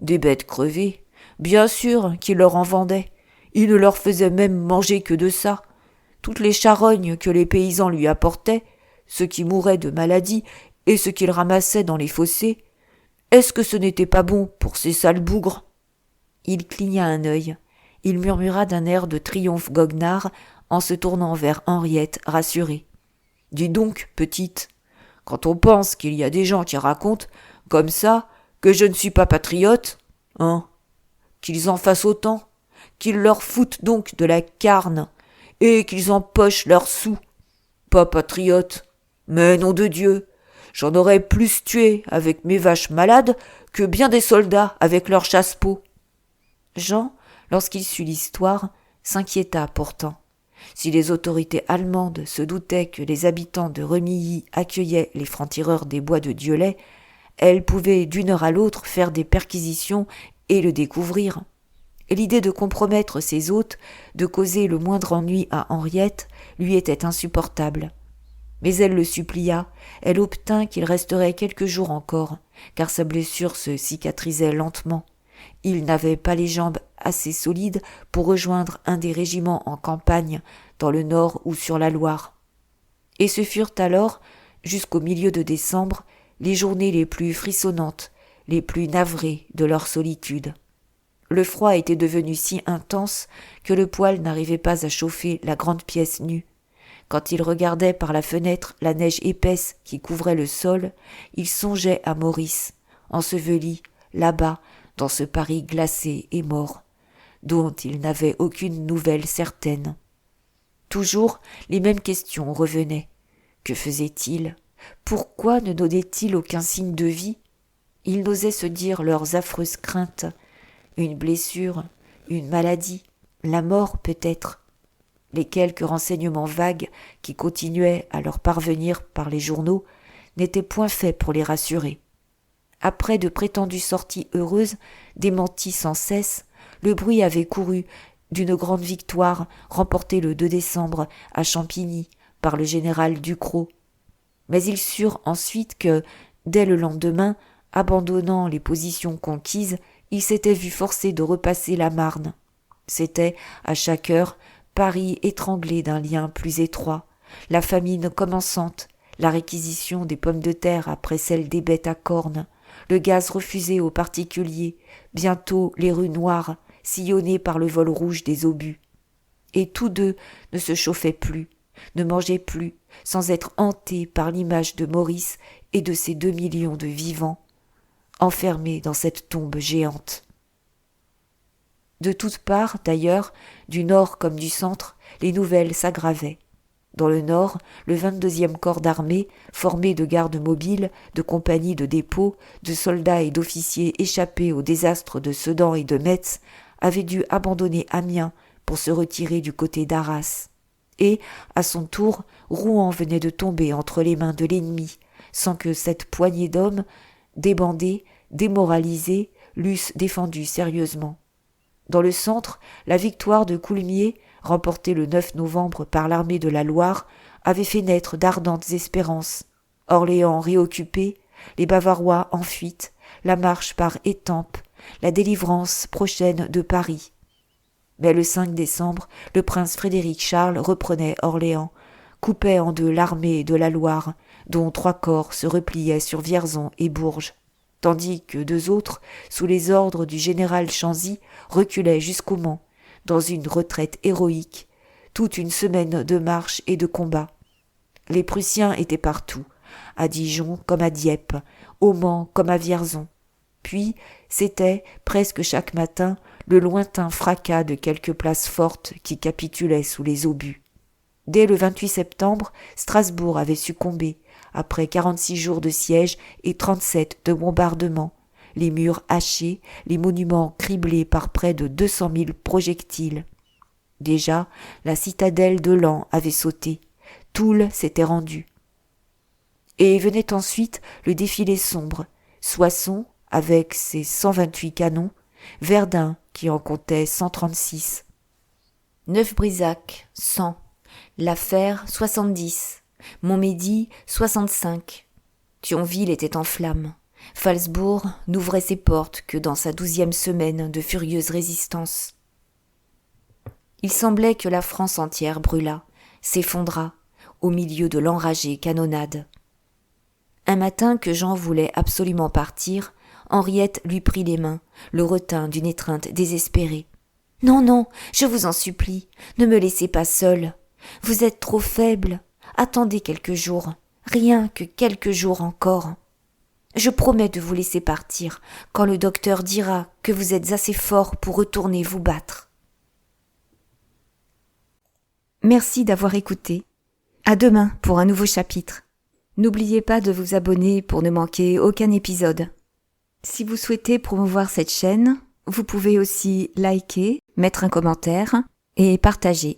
Des bêtes crevées, bien sûr qu'il leur en vendait. Il ne leur faisait même manger que de ça. Toutes les charognes que les paysans lui apportaient, ceux qui mouraient de maladie et ceux qu'il ramassait dans les fossés, est-ce que ce n'était pas bon pour ces sales bougres ? Il cligna un œil. Il murmura d'un air de triomphe goguenard en se tournant vers Henriette, rassurée. « Dis donc, petite, quand on pense qu'il y a des gens qui racontent, comme ça, que je ne suis pas patriote, hein, qu'ils en fassent autant, qu'ils leur foutent donc de la carne, et qu'ils empochent leurs sous. Pas patriote, mais nom de Dieu, j'en aurais plus tué avec mes vaches malades que bien des soldats avec leurs chasse-peau. » Jean, lorsqu'il sut l'histoire, s'inquiéta pourtant. Si les autorités allemandes se doutaient que les habitants de Remilly accueillaient les francs-tireurs des bois de Dieulay, elles pouvaient d'une heure à l'autre faire des perquisitions et le découvrir. Et l'idée de compromettre ses hôtes, de causer le moindre ennui à Henriette, lui était insupportable. Mais elle le supplia, elle obtint qu'il resterait quelques jours encore, car sa blessure se cicatrisait lentement. Il n'avait pas les jambes assez solides pour rejoindre un des régiments en campagne, dans le Nord ou sur la Loire. Et ce furent alors, jusqu'au milieu de décembre, les journées les plus frissonnantes, les plus navrées de leur solitude. Le froid était devenu si intense que le poêle n'arrivait pas à chauffer la grande pièce nue. Quand il regardait par la fenêtre la neige épaisse qui couvrait le sol, il songeait à Maurice, enseveli, là-bas, dans ce Paris glacé et mort, dont il n'avait aucune nouvelle certaine. Toujours les mêmes questions revenaient. Que faisait-il ? Pourquoi ne donnait-il aucun signe de vie ? Il n'osait se dire leurs affreuses craintes. Une blessure, une maladie, la mort peut-être. Les quelques renseignements vagues qui continuaient à leur parvenir par les journaux n'étaient point faits pour les rassurer. Après de prétendues sorties heureuses, démenties sans cesse, le bruit avait couru d'une grande victoire remportée le 2 décembre à Champigny par le général Ducrot. Mais ils surent ensuite que, dès le lendemain, abandonnant les positions conquises, ils s'étaient vus forcés de repasser la Marne. C'était, à chaque heure, Paris étranglé d'un lien plus étroit, la famine commençante, la réquisition des pommes de terre après celle des bêtes à cornes, le gaz refusé aux particuliers, bientôt les rues noires, sillonnées par le vol rouge des obus. Et tous deux ne se chauffaient plus, ne mangeaient plus, sans être hantés par l'image de Maurice et de ces 2 millions de vivants, enfermés dans cette tombe géante. De toutes parts, d'ailleurs, du nord comme du centre, les nouvelles s'aggravaient. Dans le nord, le 22e corps d'armée, formé de gardes mobiles, de compagnies de dépôt, de soldats et d'officiers échappés au désastre de Sedan et de Metz, avait dû abandonner Amiens pour se retirer du côté d'Arras. Et, à son tour, Rouen venait de tomber entre les mains de l'ennemi, sans que cette poignée d'hommes, débandés, démoralisés, l'eussent défendu sérieusement. Dans le centre, la victoire de Coulmiers, remportée le 9 novembre par l'armée de la Loire, avait fait naître d'ardentes espérances. Orléans réoccupé, les Bavarois en fuite, la marche par Étampes, la délivrance prochaine de Paris. Mais le 5 décembre, le prince Frédéric Charles reprenait Orléans, coupait en deux l'armée de la Loire, dont 3 corps se repliaient sur Vierzon et Bourges, tandis que 2 autres, sous les ordres du général Chanzy, reculaient jusqu'au Mans, dans une retraite héroïque, toute une semaine de marche et de combat. Les Prussiens étaient partout, à Dijon comme à Dieppe, au Mans comme à Vierzon. Puis, c'était, presque chaque matin, le lointain fracas de quelques places fortes qui capitulaient sous les obus. Dès le 28 septembre, Strasbourg avait succombé, après 46 jours de siège et 37 de bombardements, les murs hachés, les monuments criblés par près de 200 000 projectiles. Déjà, la citadelle de Laon avait sauté, Toul s'était rendu. Et venait ensuite le défilé sombre, Soissons avec ses 128 canons, Verdun qui en comptait 136. Neuf-Brisach, 100, La Fère, 70, Montmédy, 65. Thionville était en flammes. Phalsbourg n'ouvrait ses portes que dans sa 12e semaine de furieuse résistance. Il semblait que la France entière brûlât, s'effondra, au milieu de l'enragée canonnade. Un matin que Jean voulait absolument partir, Henriette lui prit les mains, le retint d'une étreinte désespérée. « Non, non, je vous en supplie, ne me laissez pas seule. Vous êtes trop faible. Attendez quelques jours, rien que quelques jours encore. Je promets de vous laisser partir quand le docteur dira que vous êtes assez fort pour retourner vous battre. » Merci d'avoir écouté. À demain pour un nouveau chapitre. N'oubliez pas de vous abonner pour ne manquer aucun épisode. Si vous souhaitez promouvoir cette chaîne, vous pouvez aussi liker, mettre un commentaire et partager.